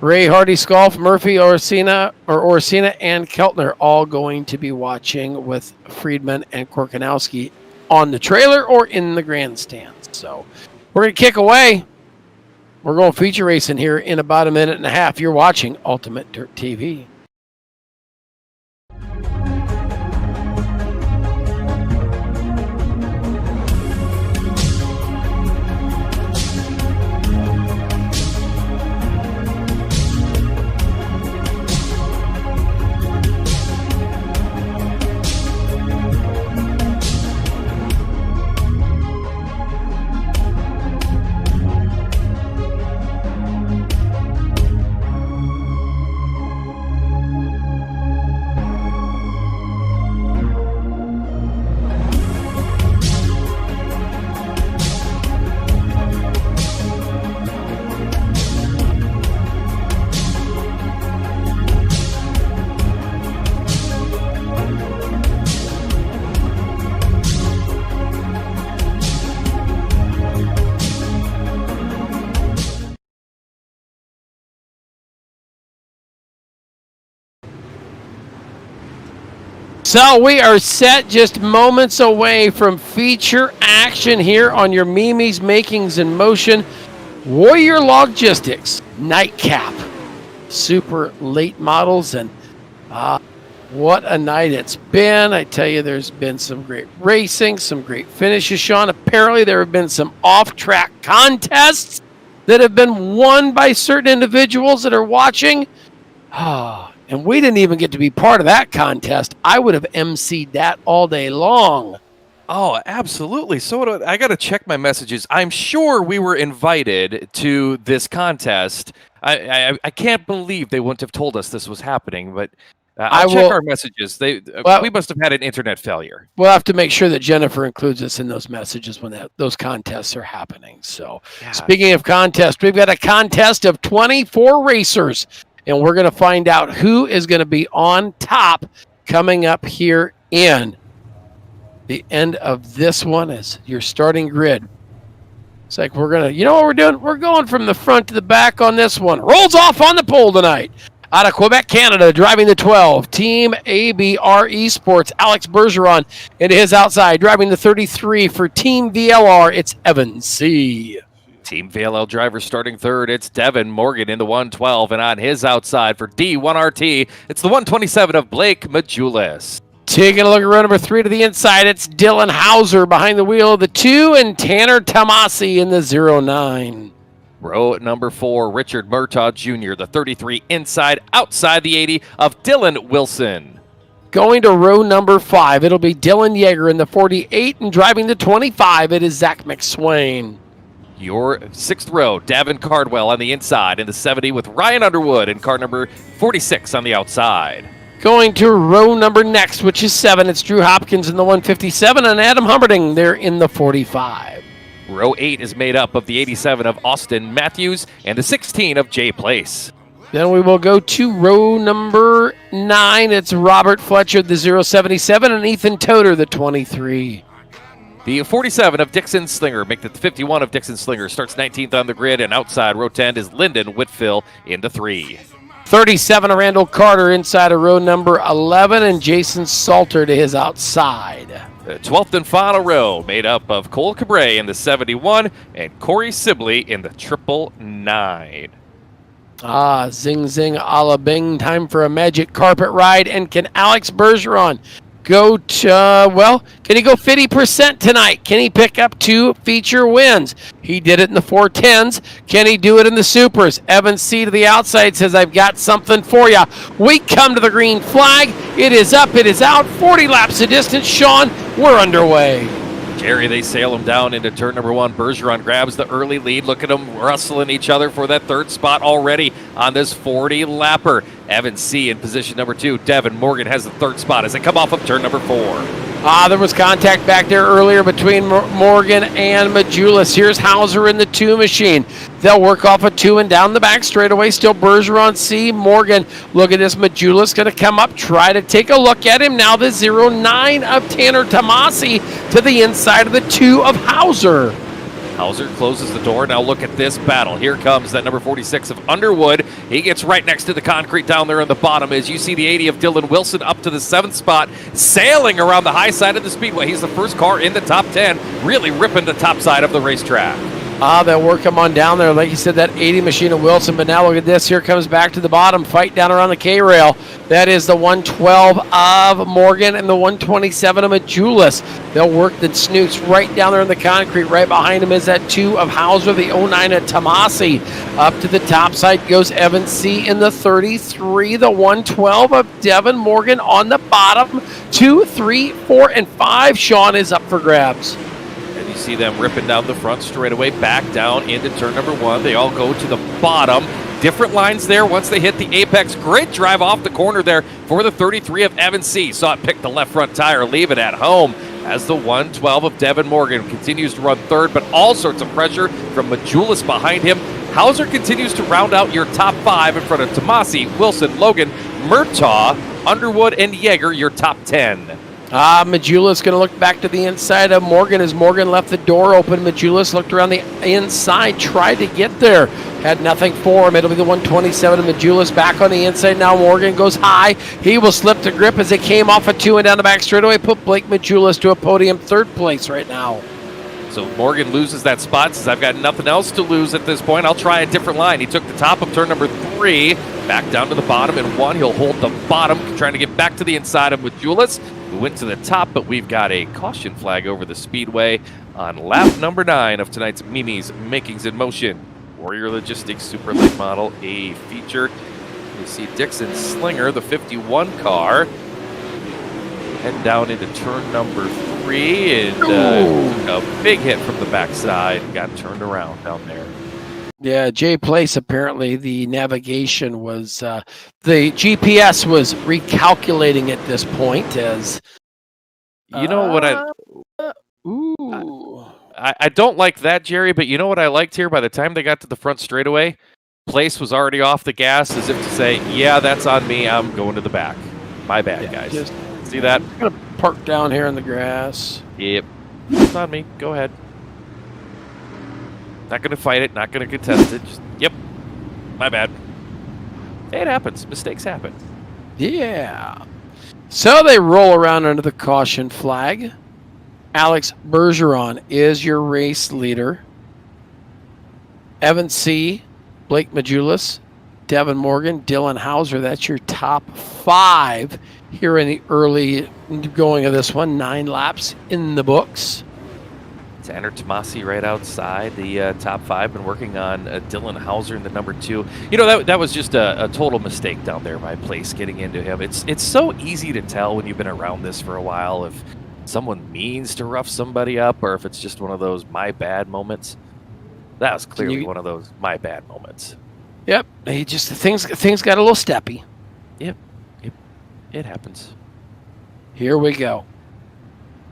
Ray, Hardy, Scolf, Murphy, Orsina, and Keltner all going to be watching with Friedman and Korkanowski on the trailer or in the grandstands. So we're going to kick away. We're going feature racing here in about a minute and a half. You're watching Ultimate Dirt TV. So we are set just moments away from feature action here on your Mimi's Makings in Motion Warrior Logistics Nightcap. Super late models, and what a night it's been. I tell you, there's been some great racing, some great finishes, Sean. Apparently there have been some off-track contests that have been won by certain individuals that are watching. And we didn't even get to be part of that contest. I would have emceed that all day long. Oh, absolutely. So I got to check my messages. I'm sure we were invited to this contest. I can't believe they wouldn't have told us this was happening, but I'll check our messages. We must have had an internet failure. We'll have to make sure that Jennifer includes us in those messages when those contests are happening. So, Speaking of contests, we've got a contest of 24 racers, and we're going to find out who is going to be on top coming up here in the end of this one as your starting grid. It's like you know what we're doing? We're going from the front to the back on this one. Rolls off on the pole tonight. Out of Quebec, Canada, driving the 12, Team ABR Esports, Alex Bergeron into his outside, driving the 33 for Team VLR, it's Evan C. Team VLL driver starting third, it's Devin Morgan in the 112, and on his outside for D1RT, it's the 127 of Blake Majulis. Taking a look at row number 3 to the inside, it's Dylan Hauser behind the wheel of the 2, and Tanner Tomasi in the 09. Row number 4, Richard Murtaugh Jr., the 33 inside, outside the 80 of Dylan Wilson. Going to row number 5, it'll be Dylan Yeager in the 48, and driving the 25, it is Zach McSwain. Your 6th row, Davin Cardwell on the inside in the 70 with Ryan Underwood in car number 46 on the outside. Going to row number next, which is 7, it's Drew Hopkins in the 157, and Adam Humberding there in the 45. Row 8 is made up of the 87 of Austin Matthews and the 16 of Jay Place. Then we will go to row number 9. It's Robert Fletcher, the 077, and Ethan Toder, the 23. The 47 of Dixon Slinger, make the 51 of Dixon Slinger, starts 19th on the grid, and outside row 10 is Lyndon Whitfill in the 3. 37 of Randall Carter inside of row number 11, and Jason Salter to his outside. The 12th and final row, made up of Cole Cabre in the 71 and Corey Sibley in the 999. Zing zing a la bing, time for a magic carpet ride, and can Alex Bergeron go to, can he go 50% tonight? Can he pick up 2 feature wins? He did it in the 410s. Can he do it in the supers? Evan C to the outside says, I've got something for you. We come to the green flag. It is up, it is out. 40 laps of distance. Sean, we're underway. Jerry, they sail him down into turn number 1. Bergeron grabs the early lead. Look at them rustling each other for that 3rd spot already on this 40-lapper. Evan C in position number 2. Devin Morgan has the 3rd spot as they come off of turn number 4. There was contact back there earlier between Morgan and Majulis. Here's Hauser in the 2 machine. They'll work off a 2 and down the back straightaway. Still Bergeron C. Morgan. Look at this. Majulis going to come up, try to take a look at him. Now the 09 of Tanner Tomasi to the inside of the 2 of Hauser. Hauser closes the door. Now look at this battle. Here comes that number 46 of Underwood. He gets right next to the concrete down there in the bottom as you see the 80 of Dylan Wilson up to the 7th spot, sailing around the high side of the speedway. He's the first car in the top 10, really ripping the top side of the racetrack. They'll work him on down there. Like you said, that 80 machine of Wilson. But now look at this. Here comes back to the bottom. Fight down around the K-rail. That is the 112 of Morgan and the 127 of Majulis. They'll work the snoots right down there in the concrete. Right behind him is that 2 of Hauser, the 09 of Tomasi. Up to the top side goes Evan C in the 33. The 112 of Devin Morgan on the bottom. 2, 3, 4, and 5. Sean is up for grabs. You see them ripping down the front straightaway, back down into turn number 1. They all go to the bottom. Different lines there once they hit the apex. Great drive off the corner there for the 33 of Evan C. Saw it pick the left front tire, leave it at home as the 112 of Devin Morgan continues to run 3rd, but all sorts of pressure from Majulis behind him. Hauser continues to round out your top 5 in front of Tomasi, Wilson, Logan, Murtaugh, Underwood, and Yeager, your top 10. Majula's going to look back to the inside of Morgan as Morgan left the door open. Majulis looked around the inside, tried to get there. Had nothing for him. It'll be the 127 of Majulis back on the inside. Now Morgan goes high. He will slip the grip as it came off a 2 and down the back straightaway. Put Blake Majulis to a podium 3rd place right now. So Morgan loses that spot, says I've got nothing else to lose at this point. I'll try a different line. He took the top of turn number 3, back down to the bottom in 1. He'll hold the bottom, trying to get back to the inside of Majulis, who went to the top, but we've got a caution flag over the speedway on lap number 9 of tonight's Mimi's Makings in Motion. Warrior Logistics Super Late Model A feature. You see Dixon Slinger, the 51 car, head down into turn number 3 and took a big hit from the backside and got turned around down there. Yeah, Jay Place, apparently the navigation was, the GPS was recalculating at this point as... You know what I don't like that, Jerry, but you know what I liked here? By the time they got to the front straightaway, Place was already off the gas as if to say, yeah, that's on me. I'm going to the back. My bad, guys. See that? I'm going to park down here in the grass. Yep. It's on me. Go ahead. Not going to fight it. Not going to contest it. Just, yep. My bad. It happens. Mistakes happen. Yeah. So they roll around under the caution flag. Alex Bergeron is your race leader. Evan C., Blake Majulis, Devin Morgan, Dylan Hauser. That's your top 5 here in the early going of this one. 9 laps in the books. Tanner Tomasi right outside the top 5. Been working on Dylan Hauser in the number 2. You know, that was just a total mistake down there by Place getting into him. It's so easy to tell when you've been around this for a while if someone means to rough somebody up or if it's just one of those my bad moments. That was clearly one of those my bad moments. Yep. He just things got a little steppy. Yep. It happens. Here we go.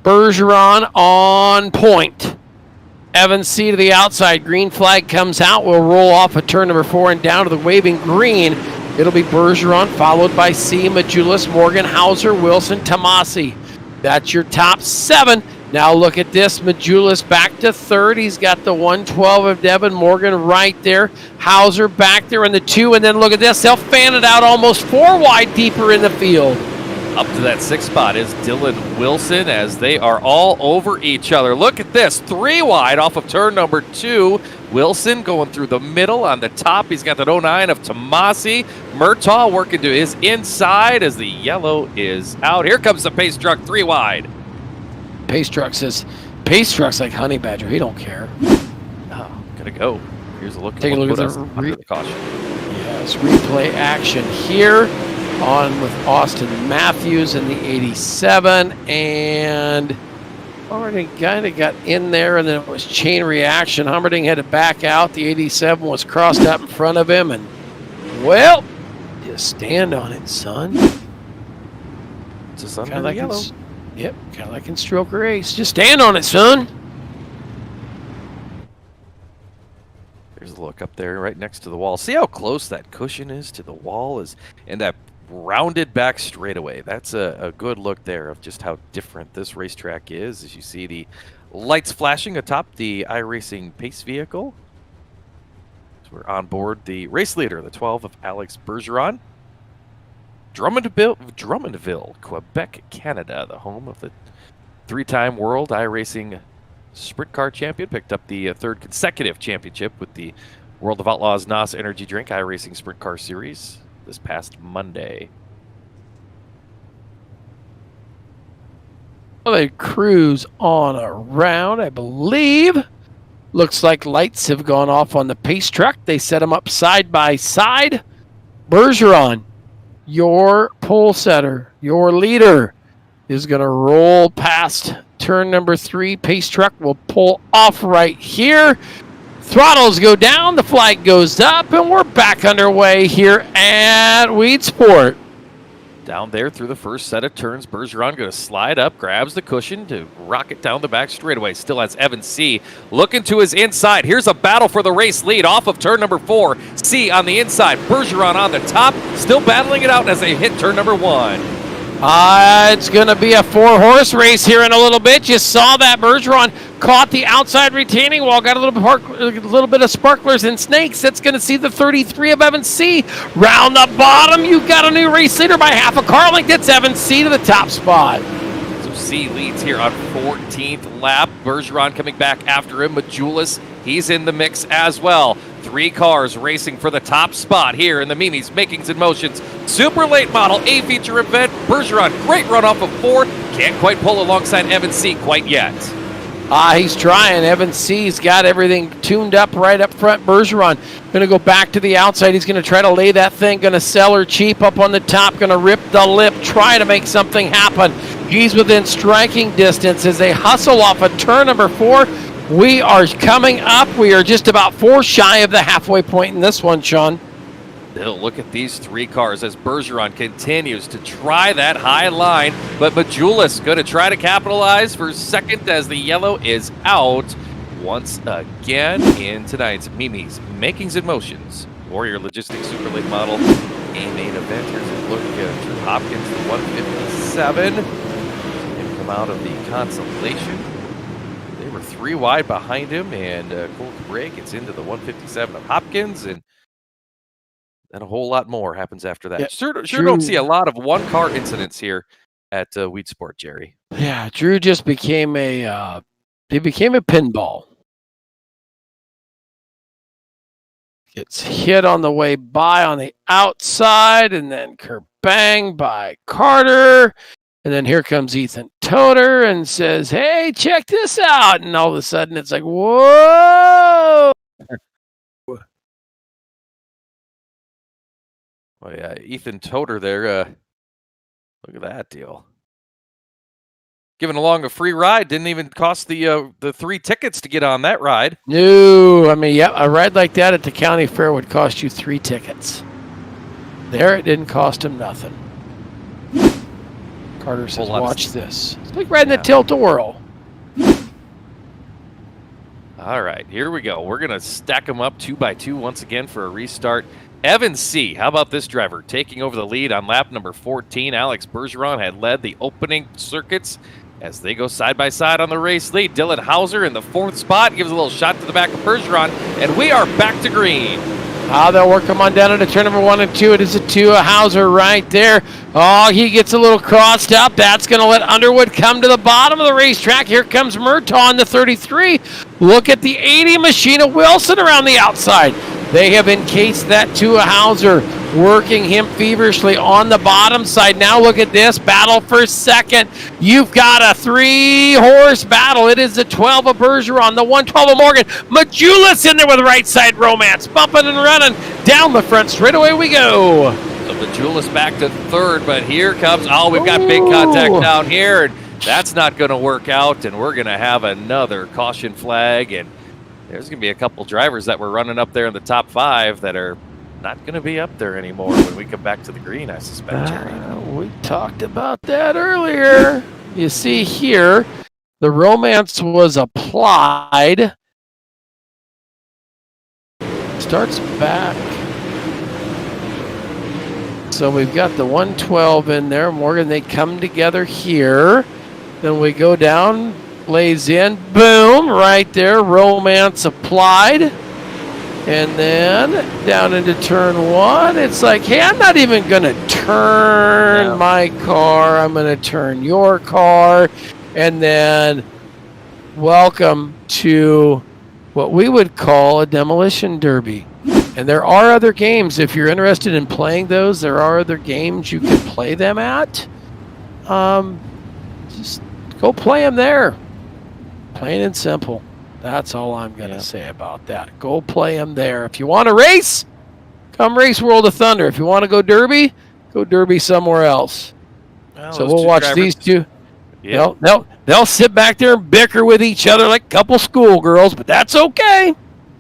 Bergeron on point. Evans C to the outside. Green flag comes out. We'll roll off at turn number 4 and down to the waving green. It'll be Bergeron followed by C, Majulis, Morgan, Hauser, Wilson, Tomasi. That's your top 7. Now look at this. Majulis back to 3rd. He's got the 112 of Devin Morgan right there. Hauser back there in the 2. And then look at this. They'll fan it out almost 4 wide deeper in the field. Up to that 6th spot is Dylan Wilson as they are all over each other. Look at this. 3 wide off of turn number 2. Wilson going through the middle on the top. He's got that 09 of Tomasi. Murtaugh working to his inside as the yellow is out. Here comes the pace truck 3 wide. Pace truck's like Honey Badger. He don't care. Oh, gonna go. Here's a look. Take a look at the caution. Yes, replay action here on with Austin Matthews in the 87, and already kind of got in there, and then it was chain reaction. Hummerding had to back out. The 87 was crossed up in front of him, and well, just stand on it, son. It's a sun kind of like yellow. Yep, kind of like in stroke race. Just stand on it, son. There's a look up there right next to the wall. See how close that cushion is to the wall and that rounded back straightaway. That's a good look there of just how different this racetrack is as you see the lights flashing atop the iRacing pace vehicle. So we're on board the race leader, the 12 of Alex Bergeron. Drummondville, Quebec, Canada, the home of the 3-time world iRacing sprint car champion. Picked up the 3rd consecutive championship with the World of Outlaws NOS Energy Drink iRacing Sprint Car Series this past Monday. Well, they cruise on around, I believe. Looks like lights have gone off on the pace truck. They set them up side by side. Bergeron, your pole setter, your leader, is going to roll past turn number 3. Pace truck will pull off right here. Throttles go down, the flag goes up, and we're back underway here at Weedsport. Down there through the first set of turns, Bergeron going to slide up, grabs the cushion to rocket down the back straightaway. Still has Evan C. looking to his inside. Here's a battle for the race lead off of turn number 4. C on the inside, Bergeron on the top, still battling it out as they hit turn number 1. It's going to be a 4-horse race here in a little bit. You saw that Bergeron caught the outside retaining wall, got a little bit of sparklers and snakes. That's going to see the 33 of Evan C. Round the bottom, you've got a new race leader by half a car length. It's Evan C. to the top spot. So C leads here on 14th lap. Bergeron coming back after him. Majulis, he's in the mix as well. 3 cars racing for the top spot here in the Mimi's Makings and Motions Super Late Model A feature event. Bergeron, great run off of 4. Can't quite pull alongside Evan C. quite yet. He's trying. Evan C's got everything tuned up right up front. Bergeron going to go back to the outside. He's going to try to lay that thing. Going to sell her cheap up on the top. Going to rip the lip. Try to make something happen. He's within striking distance as they hustle off of turn number 4. We are coming up. We are just about 4 shy of the halfway point in this one, Sean. They'll look at these 3 cars as Bergeron continues to try that high line, but Majulis going to try to capitalize for second as the yellow is out once again in tonight's Mimi's Makings and Motions Warrior Logistics Super Late Model A main event. Here's a look at Drew Hopkins, the 157. Going to come out of the consolation. They were 3 wide behind him, and Cole Cabrera gets into the 157 of Hopkins, and a whole lot more happens after that. Yeah, Sure don't see a lot of one-car incidents here at Weedsport, Jerry. Yeah, Drew just became a pinball. Gets hit on the way by on the outside, and then kerbang by Carter. And then here comes Ethan Toter and says, hey, check this out. And all of a sudden it's like, whoa. Well, yeah, Ethan Toter there. Look at that deal. Giving along a free ride. Didn't even cost the 3 tickets to get on that ride. No, I mean, yeah, a ride like that at the county fair would cost you 3 tickets. There, it didn't cost him nothing. Carter says, watch this. It's like riding a tilt-a-whirl. All right, here we go. We're going to stack them up 2 by 2 once again for a restart. Evan C., how about this driver? Taking over the lead on lap number 14. Alex Bergeron had led the opening circuits as they go side by side on the race lead. Dylan Hauser in the 4th spot gives a little shot to the back of Bergeron, and we are back to green. They'll work him on down into turn number 1 and 2. It is a 2, a Hauser right there. Oh, he gets a little crossed up. That's going to let Underwood come to the bottom of the racetrack. Here comes Murtaugh in the 33. Look at the 80 Machina Wilson around the outside. They have encased that 2, a Hauser, working him feverishly on the bottom side. Now look at this battle for second. You've got a 3-horse battle. It is the 12 of Bergeron, the 112 of Morgan. Majulis in there with right side Romance, bumping and running down the front straightaway we go. So Majulis back to 3rd, but here comes, we've got big contact down here, and that's not going to work out, and we're going to have another caution flag, and there's going to be a couple drivers that were running up there in the top 5 that are not going to be up there anymore when we come back to the green, I suspect, Jerry. We talked about that earlier. You see here, the Romance was applied. Starts back. So we've got the 112 in there. Morgan, they come together here. Then we go down, lays in, boom, right there, Romance applied. And then down into turn 1, it's like, hey, I'm not even going to turn my car. I'm going to turn your car. And then welcome to what we would call a demolition derby. And there are other games. If you're interested in playing those, there are other games you can play them at. Just go play them there. Plain and simple. That's all I'm going to say about that. Go play them there. If you want to race, come race World of Thunder. If you want to go derby somewhere else. Well, so we'll watch these two. Yeah. They'll sit back there and bicker with each other like a couple schoolgirls, but that's okay.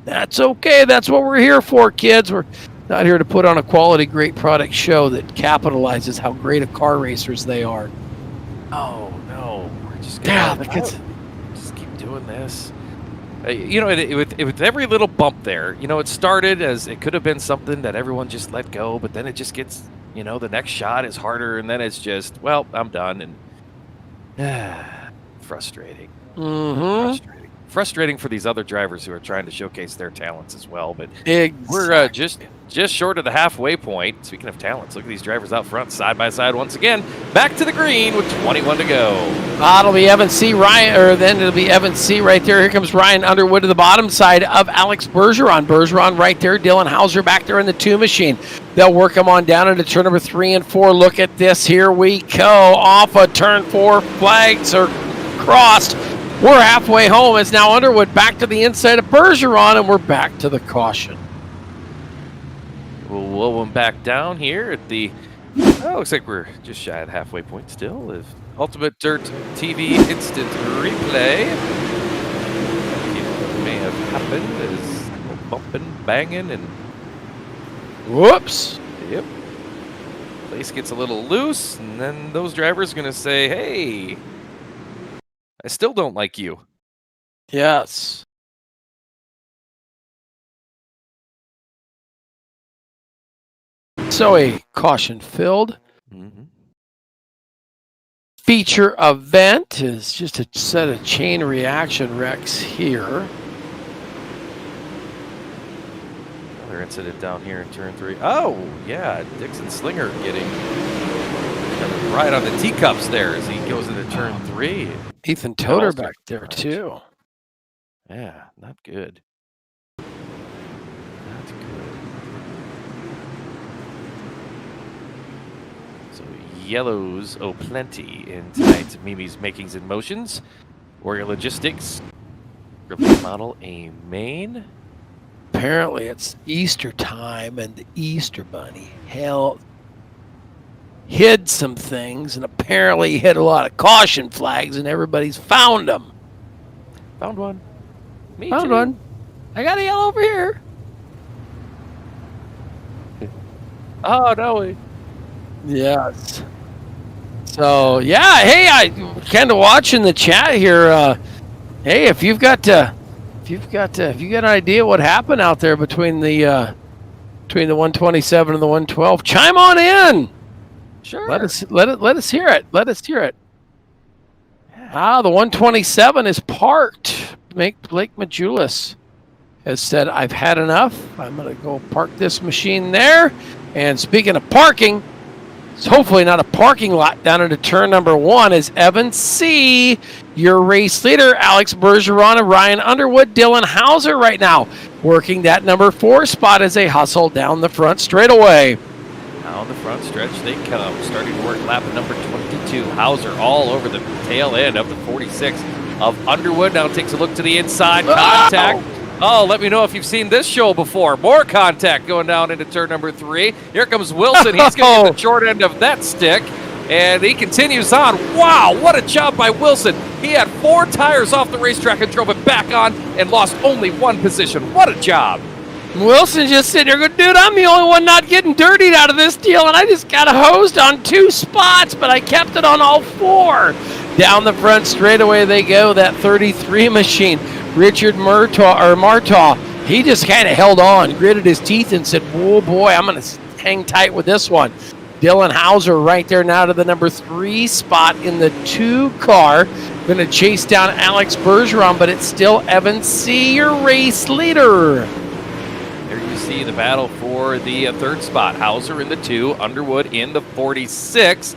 That's okay. That's what we're here for, kids. We're not here to put on a quality, great product show that capitalizes how great of car racers they are. Oh, no. We're just going to just keep doing this. With every little bump there, it started as it could have been something that everyone just let go, but then it just gets you know, the next shot is harder, and then it's just, well, I'm done, and frustrating. Frustrating for these other drivers who are trying to showcase their talents as well. But we're just short of the halfway point. Speaking of talents, look at these drivers out front, side by side once again. Back to the green with 21 to go. It'll be Evan C. Ryan, or then it'll be Evan C. right there. Here comes Ryan Underwood to the bottom side of Alex Bergeron. Bergeron right there. Dylan Hauser back there in the 2 machine. They'll work him on down into turn number 3 and 4. Look at this. Here we go. Off of turn 4. Flags are crossed. We're halfway home. It's now Underwood back to the inside of Bergeron, and we're back to the caution. We'll roll him back down here at the... looks like we're just shy of the halfway point still. If Ultimate Dirt TV Instant Replay. It may have happened as bumping, banging, and... Whoops. Yep. Place gets a little loose, and then those drivers are going to say, hey... I still don't like you. Yes. So a caution-filled feature event is just a set of chain reaction wrecks here. Another incident down here in turn 3. Oh, yeah, Dixon Slinger getting right on the teacups there as he goes into turn 3. Ethan Toder back there too. Yeah, not good. Not good. So yellows, oh plenty in tonight's Mimi's Makings and Motions. Warrior Logistics. Model A main. Apparently it's Easter time and the Easter Bunny hid some things, and apparently hit a lot of caution flags, and everybody's found them. Found one. Me found too. one. I got a yellow over here. Oh, no. Yes. So, yeah, hey, I kind of watching the chat here. Hey, if you've got an idea what happened out there between the 127 and the 112, chime on in. Sure. Let us hear it. Let us hear it. The 127 is parked. Blake Majulis has said, I've had enough. I'm going to go park this machine there. And speaking of parking, it's hopefully not a parking lot down into turn number 1 is Evan C., your race leader, Alex Bergeron and Ryan Underwood, Dylan Hauser right now working that number 4 spot as they hustle down the front straightaway. Down the front stretch they come, starting to work lap number 22. Hauser all over the tail end of the 46 of Underwood. Now takes a look to the inside. Contact. Oh, let me know if you've seen this show before. More contact going down into turn number 3. Here comes Wilson. He's going to get the short end of that stick. And he continues on. Wow, what a job by Wilson. He had 4 tires off the racetrack and drove it back on and lost only 1 position. What a job. Wilson just sitting there going, dude, I'm the only one not getting dirtied out of this deal, and I just got hosed on 2 spots, but I kept it on all 4. Down the front straightaway they go, that 33 machine. Richard Martaw, he just kind of held on, gritted his teeth, and said, whoa, boy, I'm going to hang tight with this one. Dylan Hauser right there now to the number 3 spot in the 2 car. Going to chase down Alex Bergeron, but it's still Evan C., your race leader. There you see the battle for the 3rd spot. Hauser in the 2, Underwood in the 46.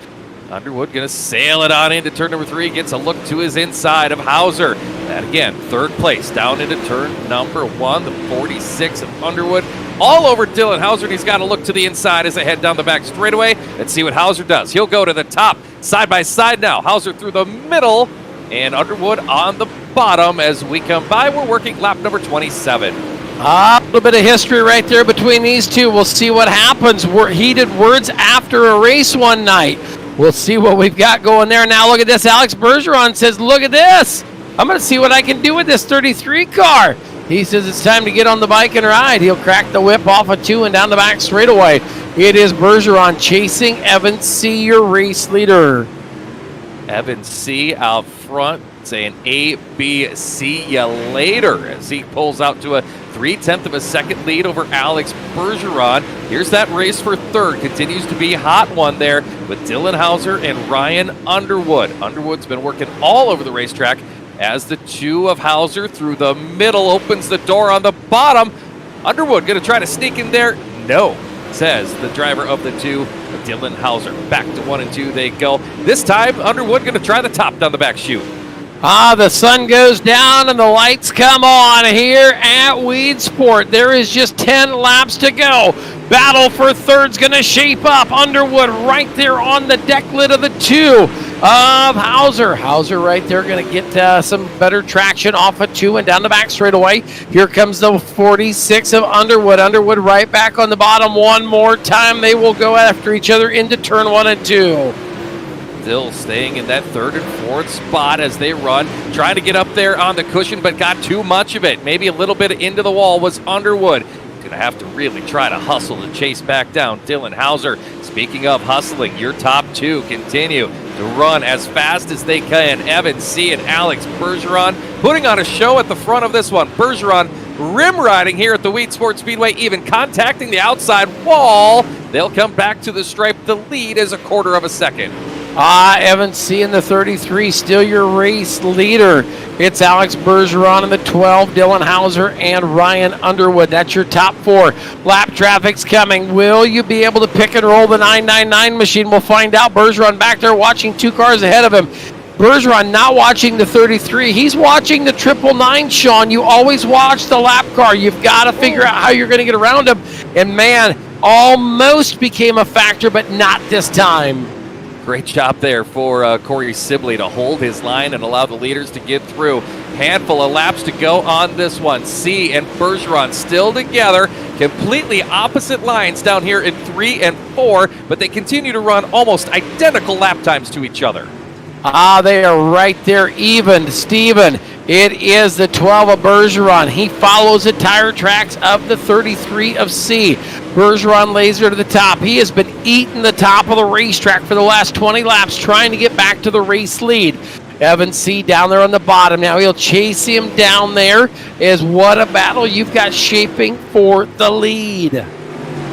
Underwood going to sail it on into turn number 3, gets a look to his inside of Hauser. That again, 3rd place down into turn number 1, the 46 of Underwood. All over Dylan Hauser, and he's got to look to the inside as they head down the back straightaway. Let's see what Hauser does. He'll go to the top, side by side now. Hauser through the middle, and Underwood on the bottom as we come by. We're working lap number 27. A little bit of history right there between these two. We'll see what happens. Heated words after a race one night. We'll see what we've got going there. Now look at this. Alex Bergeron says, look at this. I'm going to see what I can do with this 33 car. He says it's time to get on the bike and ride. He'll crack the whip off of 2 and down the back straightaway. It is Bergeron chasing Evan C., your race leader. Evan C. out front saying A, B, see ya later as he pulls out to a 3/10 of a second lead over Alex Bergeron. Here's that race for third. Continues to be a hot one there with Dylan Hauser and Ryan Underwood. Underwood's been working all over the racetrack as the two of Hauser through the middle opens the door on the bottom. Underwood going to try to sneak in there. No, says the driver of the two, Dylan Hauser. Back to 1 and 2 they go. This time, Underwood going to try the top down the back chute. The sun goes down and the lights come on here at Weedsport. There is just 10 laps to go. Battle for third's going to shape up. Underwood right there on the deck lid of the two of Hauser. Hauser right there going to get some better traction off of 2 and down the back straightaway. Here comes the 46 of Underwood. Underwood right back on the bottom one more time. They will go after each other into turn 1 and 2. Still staying in that third and fourth spot as they run, trying to get up there on the cushion, but got too much of it. Maybe a little bit into the wall was Underwood. Going to have to really try to hustle and chase back down Dylan Hauser. Speaking of hustling, your top two continue to run as fast as they can. Evan C. and Alex Bergeron putting on a show at the front of this one. Bergeron rim riding here at the Weedsport Speedway, even contacting the outside wall. They'll come back to the stripe. The lead is a quarter of a second. Evan C. in the 33, still your race leader. It's Alex Bergeron in the 12, Dylan Hauser, and Ryan Underwood. That's your top 4. Lap traffic's coming. Will you be able to pick and roll the 999 machine? We'll find out. Bergeron back there watching 2 cars ahead of him. Bergeron not watching the 33. He's watching the 999, Sean. You always watch the lap car. You've got to figure out how you're going to get around him. And, man, almost became a factor, but not this time. Great job there for Corey Sibley to hold his line and allow the leaders to get through. Handful of laps to go on this one. C and Bergeron still together. Completely opposite lines down here in 3 and 4, but they continue to run almost identical lap times to each other. They are right there even. Steven, it is the 12 of Bergeron. He follows the tire tracks of the 33 of C. Bergeron lays her to the top. He has been eating the top of the racetrack for the last 20 laps, trying to get back to the race lead. Evan C. down there on the bottom. Now he'll chase him down there. What a battle you've got shaping for the lead.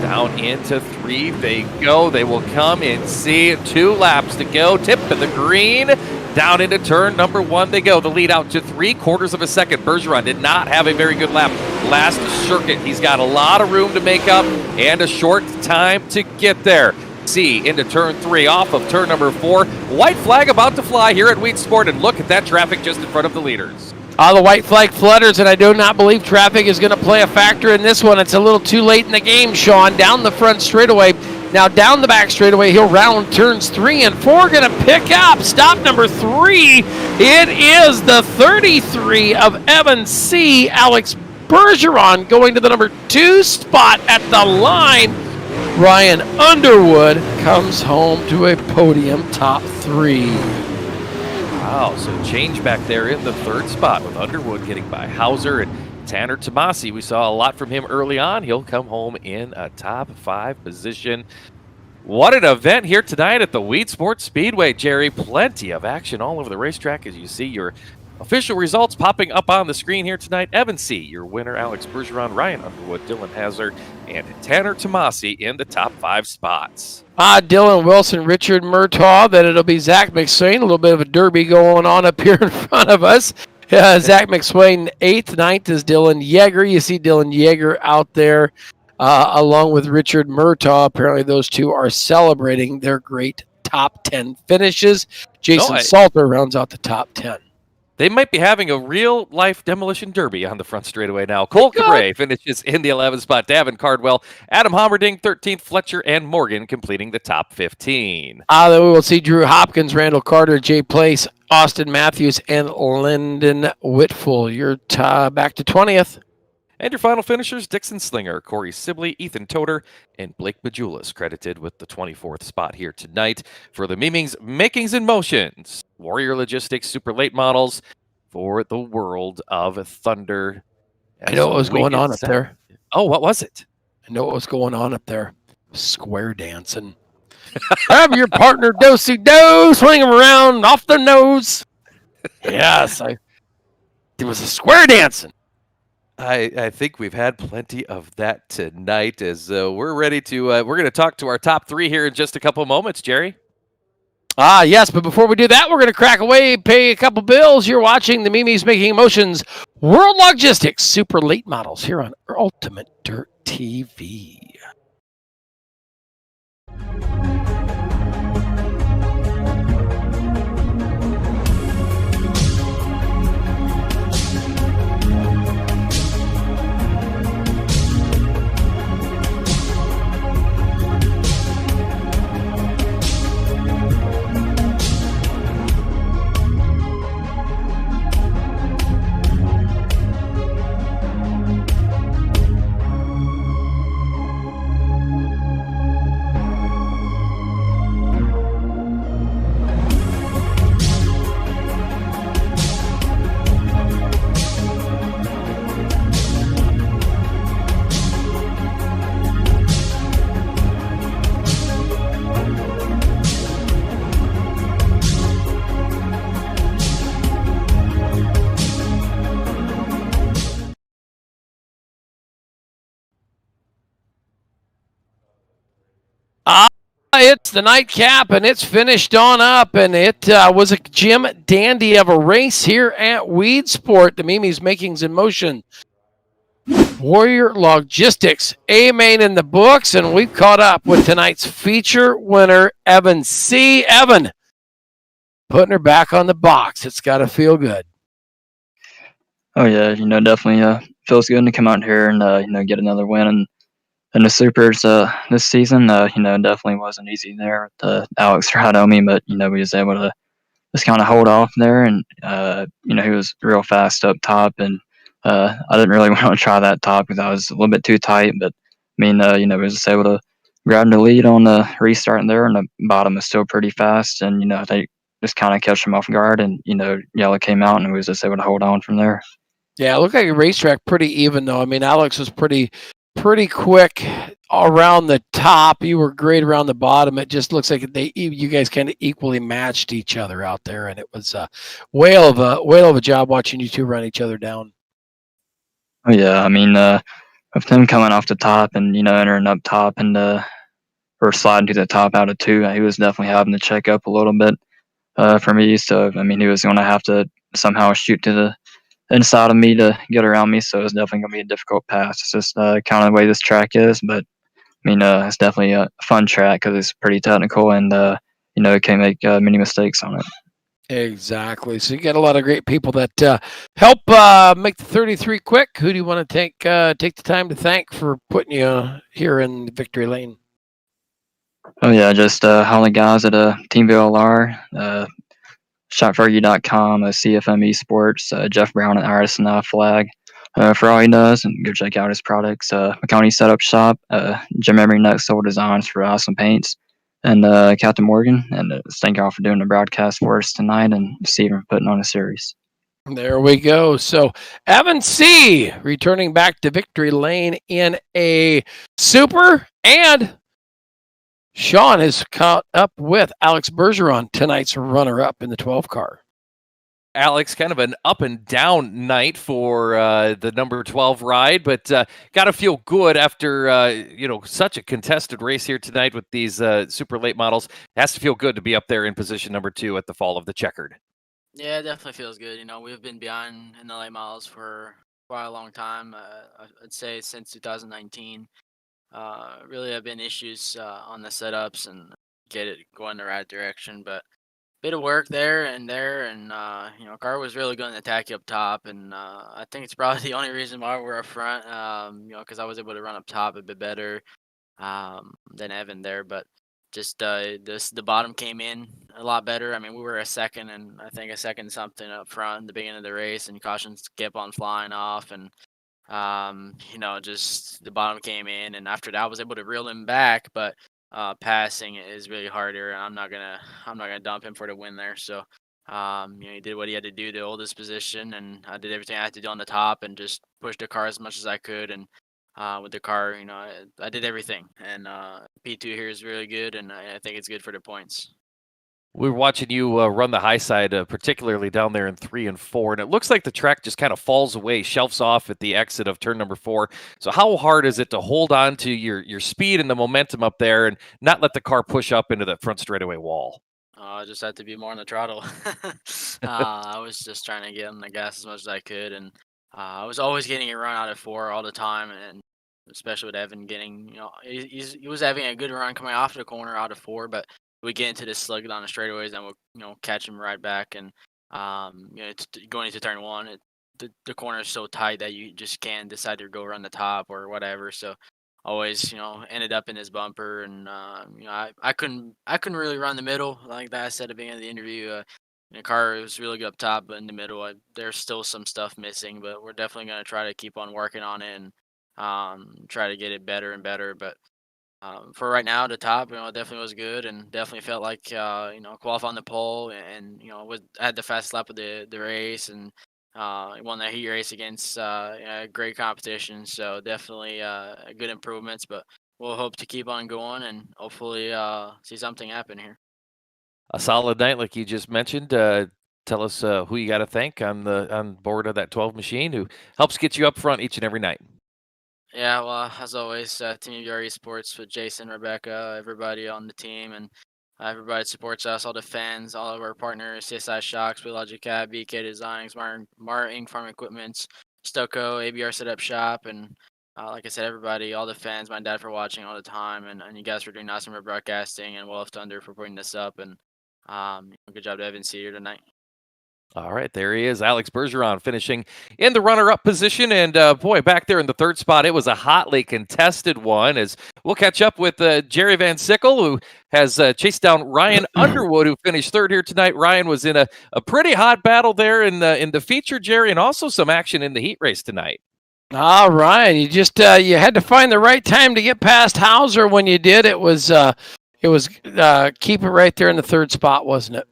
Down into 3 they go. They will come in C. 2 laps to go. Tip of the green. Down into turn number 1 they go. The lead out to 3/4 of a second. Bergeron did not have a very good lap last circuit. He's got a lot of room to make up and a short time to get there. C into turn 3 off of turn number 4. White flag about to fly here at Weedsport, and look at that traffic just in front of the leaders. The white flag flutters, and I do not believe traffic is going to play a factor in this one. It's a little too late in the game, Sean. Down the front straightaway. Now down the back straightaway, he'll round turns 3 and 4. Going to pick up stop number 3. It is the 33 of Evan C. Alex Bergeron going to the number 2 spot at the line. Ryan Underwood comes home to a podium top 3. Wow, so change back there in the 3rd spot with Underwood getting by Hauser and Tanner Tomasi. We saw a lot from him early on. He'll come home in a top 5 position. What an event here tonight at the Weedsport Speedway, Jerry. Plenty of action all over the racetrack as you see your official results popping up on the screen here tonight. Evan C., your winner, Alex Bergeron, Ryan Underwood, Dylan Hauser, and Tanner Tomasi in the top 5 spots. Dylan Wilson, Richard Murtaugh, then it'll be Zach McSwain. A little bit of a derby going on up here in front of us. Zach McSwain, 8th. 9th is Dylan Yeager. You see Dylan Yeager out there along with Richard Murtaugh. Apparently those two are celebrating their great top 10 finishes. Jason Salter rounds out the top 10. They might be having a real-life demolition derby on the front straightaway now. Cole Cabray finishes in the 11th spot. Davin Cardwell, Adam Hommerding, 13th. Fletcher and Morgan completing the top 15. Then we will see Drew Hopkins, Randall Carter, Jay Place, Austin Matthews, and Lyndon Whitfull. You're back to 20th. And your final finishers, Dixon Slinger, Corey Sibley, Ethan Toder, and Blake Bajulis, credited with the 24th spot here tonight for the Meemings Makings and Motions Warrior Logistics Super Late Models for the World of Thunder. I know what was going on up there. Oh, what was it? I know what was going on up there. Square dancing. Have your partner do-si-do, swing him around off the nose. Yes, there was a square dancing. I think we've had plenty of that tonight as we're ready to we're going to talk to our top three here in just a couple moments, Jerry. Ah, yes, but before we do that, we're going to crack away, pay a couple bills. You're watching the Mimi's Making Emotions World Logistics Super Late Models here on Ultimate Dirt TV. It's the nightcap, and it's finished on up, and it was a Jim dandy of a race here at Weedsport. The Mimi's Makings in Motion Warrior Logistics A-Main in the books, and we've caught up with tonight's feature winner, Evan C. Evan, putting her back on the box. It's got to feel good. Oh yeah, definitely feels good to come out here and get another win and the supers this season. Definitely wasn't easy there with Alex right on me, but we was able to just kind of hold off there, and he was real fast up top, and I didn't really want to try that top because I was a little bit too tight, but I mean, we was just able to grab the lead on the restart there, and the bottom is still pretty fast, and I think just kind of catch them off guard, and Yellow came out, and we was just able to hold on from there. Yeah, it looked like a racetrack pretty even, though. I mean, Alex was pretty quick around the top. You were great around the bottom. It just looks like you guys kind of equally matched each other out there, and it was a whale of a job watching you two run each other down. Oh yeah, I mean, with him coming off the top and entering up top and or sliding to the top out of two, he was definitely having to check up a little bit for me. So I mean, he was going to have to somehow shoot to the inside of me to get around me. So it's definitely going to be a difficult pass. It's just kind of the way this track is, but I mean, it's definitely a fun track because it's pretty technical and it can make many mistakes on it. Exactly. So you got a lot of great people that help make the 33 quick. Who do you want to take the time to thank for putting you here in victory lane? Oh yeah, just all the guys at Team VLR, shotfergie.com, CFM Esports, Jeff Brown at RSNI Flag for all he does, and go check out his products. McConaughey Setup Shop, Jim Emery Next Soul Designs for awesome paints, and Captain Morgan. And thank y'all for doing the broadcast for us tonight, and Steven for putting on a series. There we go. So Evan C. returning back to victory lane in a super, and Sean has caught up with Alex Bergeron, tonight's runner-up in the 12 car. Alex, kind of an up and down night for the number 12 ride, but got to feel good after such a contested race here tonight with these super late models. It has to feel good to be up there in position number 2 at the Fall of the Checkered. Yeah, it definitely feels good. We've been behind in the late models for quite a long time. I'd say since 2019. Really have been issues on the setups and get it going the right direction, but bit of work there, and car was really going to attack you up top, and I think it's probably the only reason why we're up front. Because I was able to run up top a bit better than Evan there, but just the bottom came in a lot better. I mean, we were a second, and I think a second something up front at the beginning of the race, and cautions kept on flying off, and just the bottom came in, and after that I was able to reel him back, but passing is really harder. I'm not gonna dump him for the win there. So he did what he had to do to hold his position, and I did everything I had to do on the top and just pushed the car as much as I could. And with the car, I did everything. And P2 here is really good, and I think it's good for the points. We were watching you run the high side, particularly down there in 3 and 4, and it looks like the track just kind of falls away, shelves off at the exit of turn number 4. So how hard is it to hold on to your speed and the momentum up there and not let the car push up into the front straightaway wall? I just had to be more on the throttle. I was just trying to get on the gas as much as I could, and I was always getting a run out of 4 all the time, and especially with Evan getting, he was having a good run coming off the corner out of 4, but we get into this slug on the straightaways, and we'll catch him right back, and it's going into turn 1. The corner is so tight that you just can't decide to go run the top or whatever. So always, ended up in his bumper, and I couldn't really run the middle like that. I said at the beginning of the interview. The car was really good up top, but in the middle, there's still some stuff missing. But we're definitely gonna try to keep on working on it and try to get it better and better. But for right now, the top, it definitely was good, and definitely felt like qualifying the pole, and I had the fastest lap of the race, and won the heat race against great competition. So definitely good improvements, but we'll hope to keep on going and hopefully see something happen here. A solid night, like you just mentioned. Tell us who you got to thank on board of that 12 machine who helps get you up front each and every night. Yeah, well, as always, Team VR Esports with Jason, Rebecca, everybody on the team, and everybody that supports us, all the fans, all of our partners, CSI Shocks, Logic Cab, BK Designs, Martin Inc. Farm Equipments, Stoco, ABR Setup Shop, and like I said, everybody, all the fans, my dad for watching all the time, and you guys for doing awesome for broadcasting, and Wolf Thunder for putting this up, and good job to Evan C here tonight. All right, there he is, Alex Bergeron, finishing in the runner-up position. And boy, back there in the third spot, it was a hotly contested one. As we'll catch up with Jerry Van Sickle, who has chased down Ryan Underwood, who finished third here tonight. Ryan was in a pretty hot battle there in the feature, Jerry, and also some action in the heat race tonight. Ryan, you just you had to find the right time to get past Hauser. When you did, it was keep it right there in the third spot, wasn't it?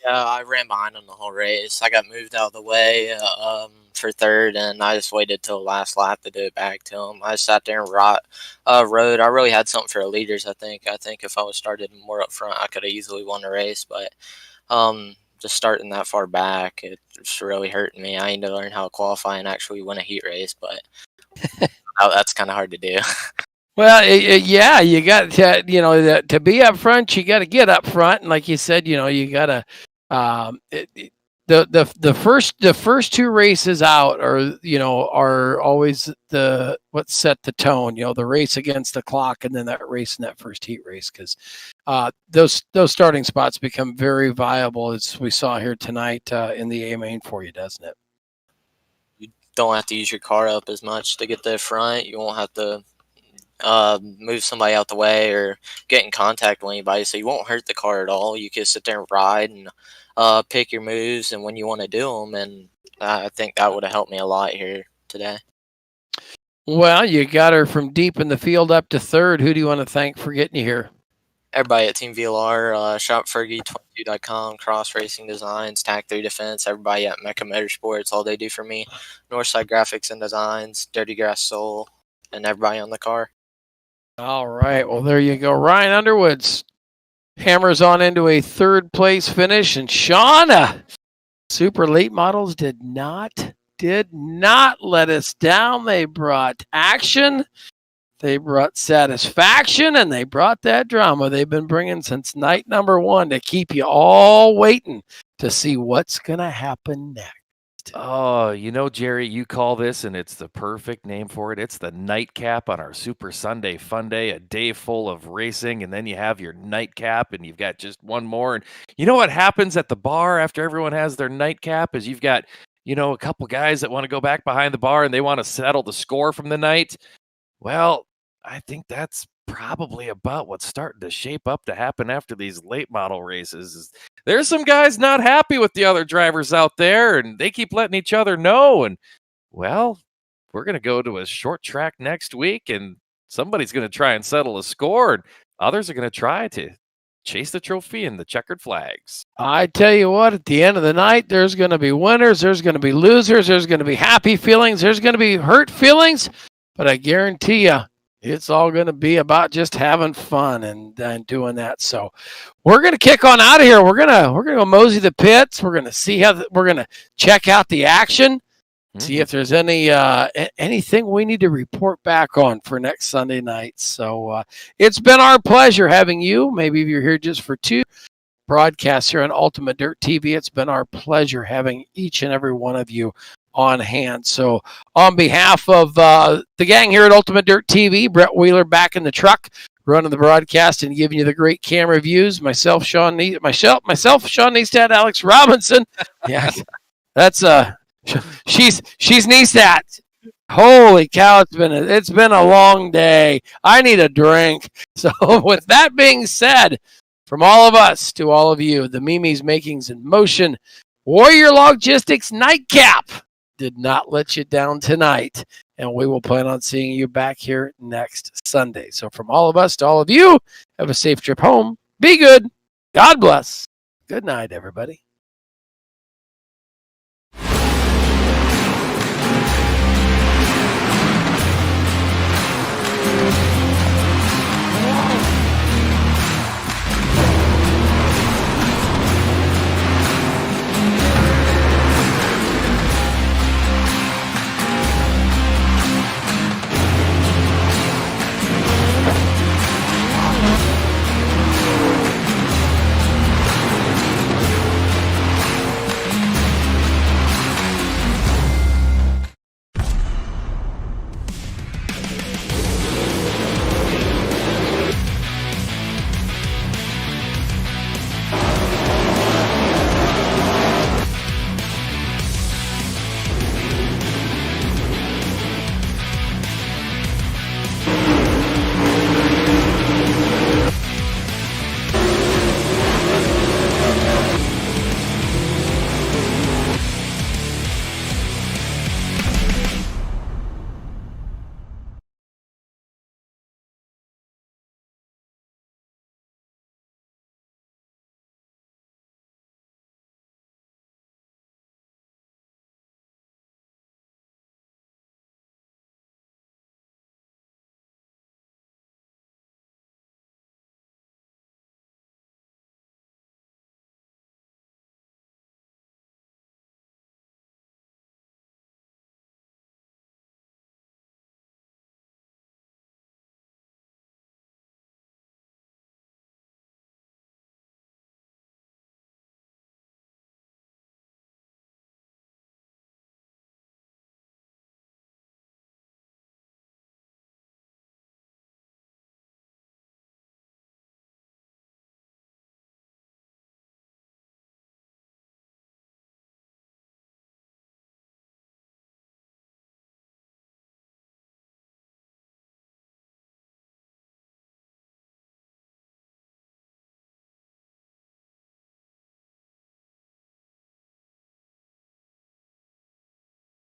Yeah, I ran behind him the whole race. I got moved out of the way for third, and I just waited till the last lap to do it back to him. I sat there and rode. I really had something for the leaders, I think. I think if I was started more up front, I could have easily won the race. But just starting that far back, it's really hurting me. I need to learn how to qualify and actually win a heat race, but that's kind of hard to do. Well, yeah, you got to, to be up front, you got to get up front, and like you said, you got to the first two races out are always what set the tone. The race against the clock, and then that race in that first heat race, because those starting spots become very viable, as we saw here tonight in the A main for you, doesn't it? You don't have to use your car up as much to get to the front. You won't have to move somebody out the way or get in contact with anybody, so you won't hurt the car at all. You can sit there and ride and pick your moves and when you want to do them, and I think that would have helped me a lot here today. Well, you got her from deep in the field up to third. Who do you want to thank for getting you here? Everybody at Team VLR, ShopFergie22.com, Cross Racing Designs, TAC 3 Defense, everybody at Mecca Motorsports, all they do for me, Northside Graphics and Designs, Dirty Grass Soul, and everybody on the car. All right. Well, there you go. Ryan Underwood's hammers on into a third place finish. And Shauna, Super Late Models did not let us down. They brought action. They brought satisfaction, and they brought that drama they've been bringing since night number 1 to keep you all waiting to see what's going to happen next. Oh, Jerry, you call this, and it's the perfect name for it. It's the nightcap on our Super Sunday Fun Day, a day full of racing, and then you have your nightcap, and you've got just one more. And you know what happens at the bar after everyone has their nightcap is you've got, a couple guys that want to go back behind the bar, and they want to settle the score from the night. Well, I think that's probably about what's starting to shape up to happen after these late model races. There's some guys not happy with the other drivers out there, and they keep letting each other know. And, well, we're going to go to a short track next week, and somebody's going to try and settle a score, and others are going to try to chase the trophy and the checkered flags. I tell you what, at the end of the night, there's going to be winners, there's going to be losers, there's going to be happy feelings, there's going to be hurt feelings, but I guarantee you, It's all going to be about just having fun and doing that. So we're going to kick on out of here. We're going to go mosey the pits. We're going to see we're going to check out the action, see if there's anything we need to report back on for next Sunday night. So it's been our pleasure having you. Maybe if you're here just for 2 broadcasts here on Ultimate Dirt TV, it's been our pleasure having each and every one of you on hand. So on behalf of the gang here at Ultimate Dirt TV, Brett Wheeler back in the truck running the broadcast and giving you the great camera views. Myself, Sean Neistat, Alex Robinson. Yeah, that's she's Neistat. Holy cow, it's been a long day. I need a drink. So with that being said, from all of us to all of you, the Mimi's Makings in Motion Warrior Logistics Nightcap did not let you down tonight, and we will plan on seeing you back here next Sunday. So from all of us to all of you, have a safe trip home. Be good. God bless. Good night, everybody.